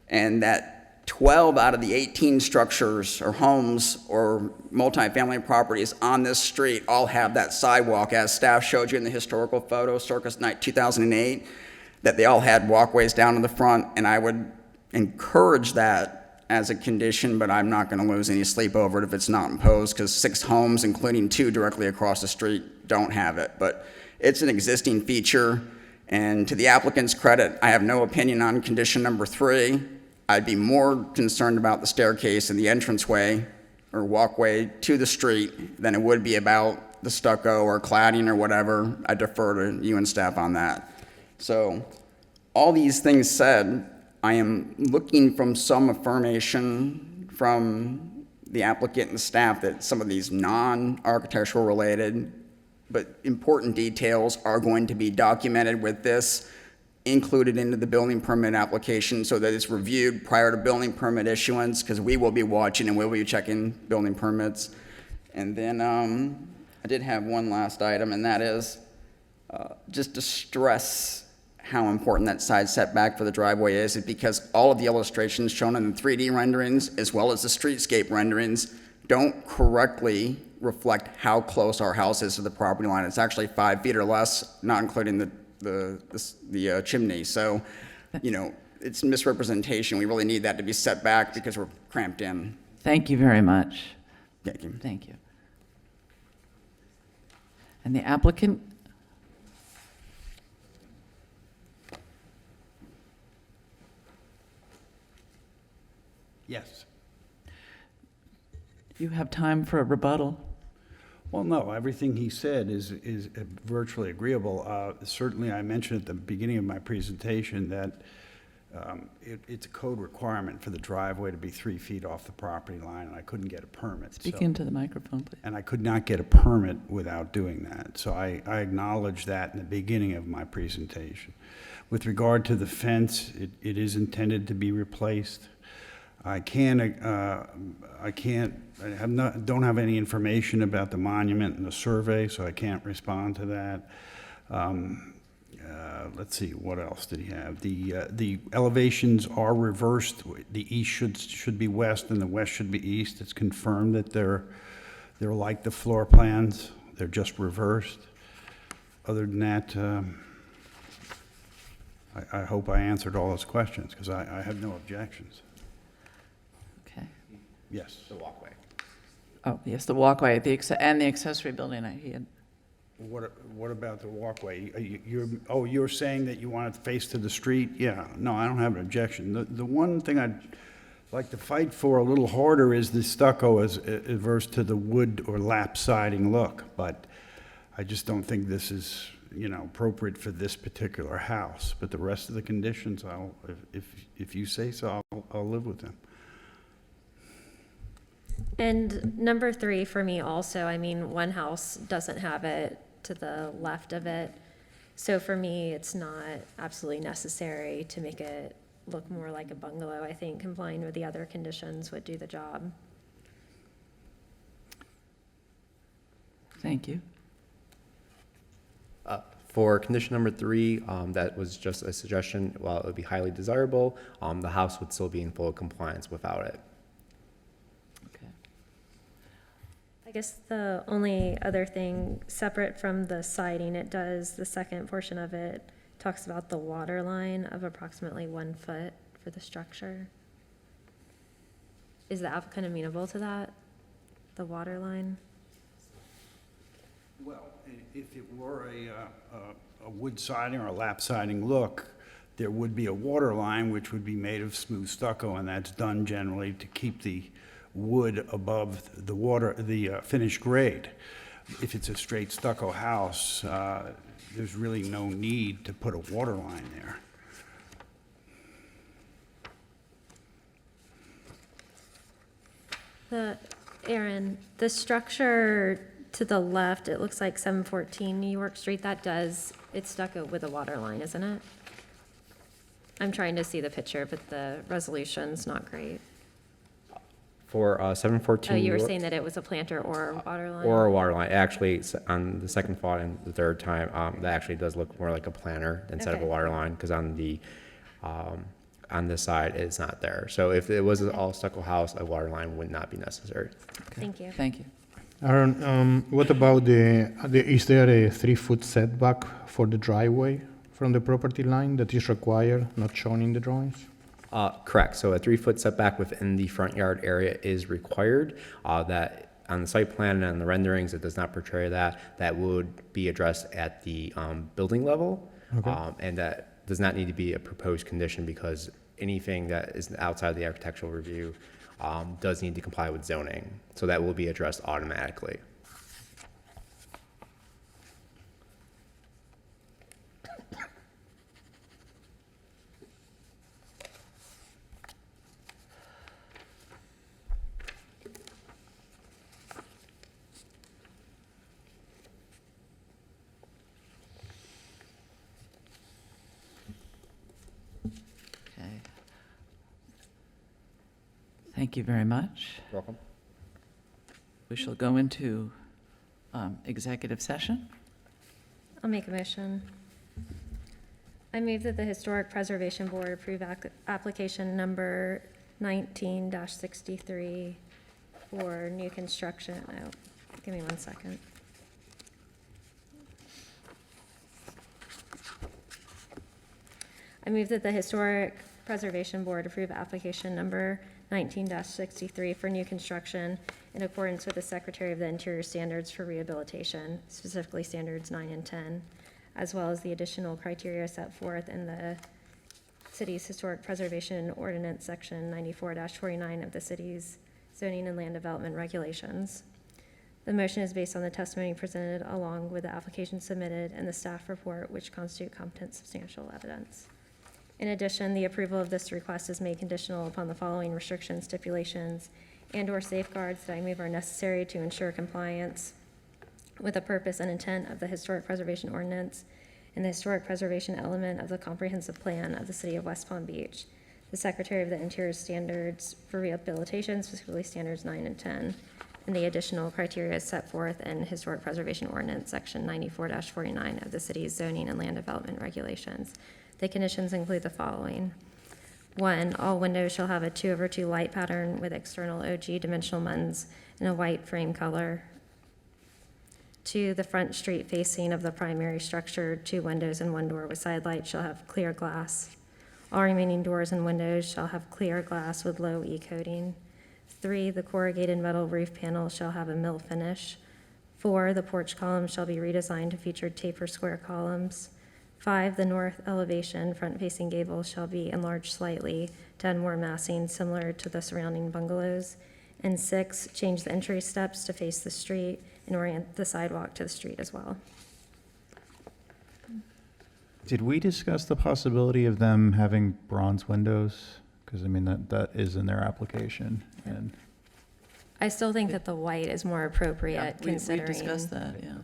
and that 12 out of the 18 structures or homes or multifamily properties on this street all have that sidewalk, as staff showed you in the historical photo, Circus Night 2008, that they all had walkways down to the front, and I would encourage that as a condition, but I'm not going to lose any sleep over it if it's not imposed, because 6 homes, including 2 directly across the street, don't have it. But it's an existing feature, and to the applicant's credit, I have no opinion on condition number 3. I'd be more concerned about the staircase and the entranceway or walkway to the street than it would be about the stucco or cladding or whatever. I defer to you and staff on that. So, all these things said, I am looking from some affirmation from the applicant and staff that some of these non-architectural related but important details are going to be documented with this, included into the building permit application so that it's reviewed prior to building permit issuance, because we will be watching and we'll be checking building permits. And then I did have one last item, and that is just to stress how important that side setback for the driveway is because all of the illustrations shown in the 3D renderings, as well as the streetscape renderings, don't correctly reflect how close our house is to the property line. It's actually 5 feet or less, not including the chimney. So, you know, it's misrepresentation. We really need that to be set back because we're cramped in. Thank you very much. Thank you. Thank you. And the applicant? Yes. You have time for a rebuttal. Well, no, everything he said is virtually agreeable. Certainly, I mentioned at the beginning of my presentation that it's a code requirement for the driveway to be 3 feet off the property line, and I couldn't get a permit. Speak into the microphone, please. And I could not get a permit without doing that. So I acknowledge that in the beginning of my presentation. With regard to the fence, it is intended to be replaced. I don't have any information about the monument and the survey, so I can't respond to that. Let's see, what else did he have? The elevations are reversed. The east should be west and the west should be east. It's confirmed that they're like the floor plans. They're just reversed. Other than that, I hope I answered all his questions because I have no objections. Okay. Yes. The walkway. Oh, yes, the walkway, and the accessory building. He had. What about the walkway? You're saying that you want it to face to the street? Yeah, no, I don't have an objection. The one thing I'd like to fight for a little harder is the stucco as adverse to the wood or lap siding look, but I just don't think this is, appropriate for this particular house. But the rest of the conditions, if you say so, I'll live with them. And number 3 for me also, one house doesn't have it to the left of it. So for me, it's not absolutely necessary to make it look more like a bungalow. I think complying with the other conditions would do the job. Thank you. For condition number 3, that was just a suggestion. While it would be highly desirable, the house would still be in full compliance without it. I guess the only other thing, separate from the siding, the second portion of it talks about the water line of approximately 1 foot for the structure. Is the applicant amenable to that, the water line? Well, if it were a wood siding or a lap siding look, there would be a water line which would be made of smooth stucco, and that's done generally to keep the wood above the finished grade. If it's a straight stucco house, there's really no need to put a water line there. Aaron, the structure to the left, it looks like 714 New York Street, it's stucco with a water line, isn't it? I'm trying to see the picture, but the resolution's not great. For 714 Oh, you were New York- saying that it was a planter or a water line? Or a water line. Actually, on the second thought and the third time, that actually does look more like a planter instead of a Okay. water line, because on this side, it's not there. So if it was an all stucco house, a water line would not be necessary. Thank you. Thank you. Aaron, what about is there a 3-foot setback for the driveway from the property line that is required, not shown in the drawings? Correct. So a 3-foot setback within the front yard area is required. That on the site plan and on the renderings, it does not portray that. That would be addressed at the building level. Okay. And that does not need to be a proposed condition because anything that is outside the architectural review does need to comply with zoning. So that will be addressed automatically. Okay. Thank you very much. You're welcome. We shall go into executive session. I'll make a motion. I move that the Historic Preservation Board approve application number 19-63 for new construction. Oh, give me 1 second. I move that the Historic Preservation Board approve application number 19-63 for new construction in accordance with the Secretary of the Interior standards for rehabilitation, specifically standards 9 and 10, as well as the additional criteria set forth in the city's Historic Preservation Ordinance, section 94-49 of the city's zoning and land development regulations. The motion is based on the testimony presented along with the application submitted and the staff report, which constitute competent substantial evidence. In addition, the approval of this request is made conditional upon the following restrictions, stipulations, and/or safeguards that I move are necessary to ensure compliance with the purpose and intent of the Historic Preservation Ordinance and the Historic Preservation element of the Comprehensive Plan of the City of West Palm Beach, the Secretary of the Interior standards for rehabilitation, specifically standards 9 and 10, and the additional criteria set forth in Historic Preservation Ordinance, section 94-49 of the city's zoning and land development regulations. The conditions include the following. 1, all windows shall have a 2/2 light pattern with external OG dimensional muntins in a white frame color. 2, the front street facing of the primary structure, 2 windows and 1 door with side lights shall have clear glass. All remaining doors and windows shall have clear glass with low E coating. 3, the corrugated metal roof panel shall have a mill finish. 4, the porch columns shall be redesigned to feature taper square columns. 5, the north elevation front-facing gable shall be enlarged slightly to add more massing similar to the surrounding bungalows. And 6, change the entry steps to face the street and orient the sidewalk to the street as well. Did we discuss the possibility of them having bronze windows? Because, I mean, that is in their application, and I still think that the white is more appropriate We considering. discussed that, yeah.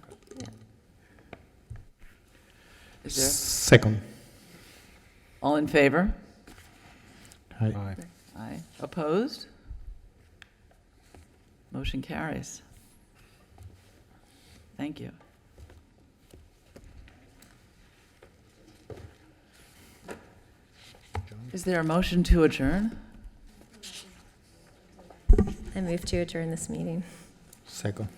Is there, Second. all in favor? Aye. Aye. Opposed? Motion carries. Thank you. Is there a motion to adjourn? I move to adjourn this meeting. Second.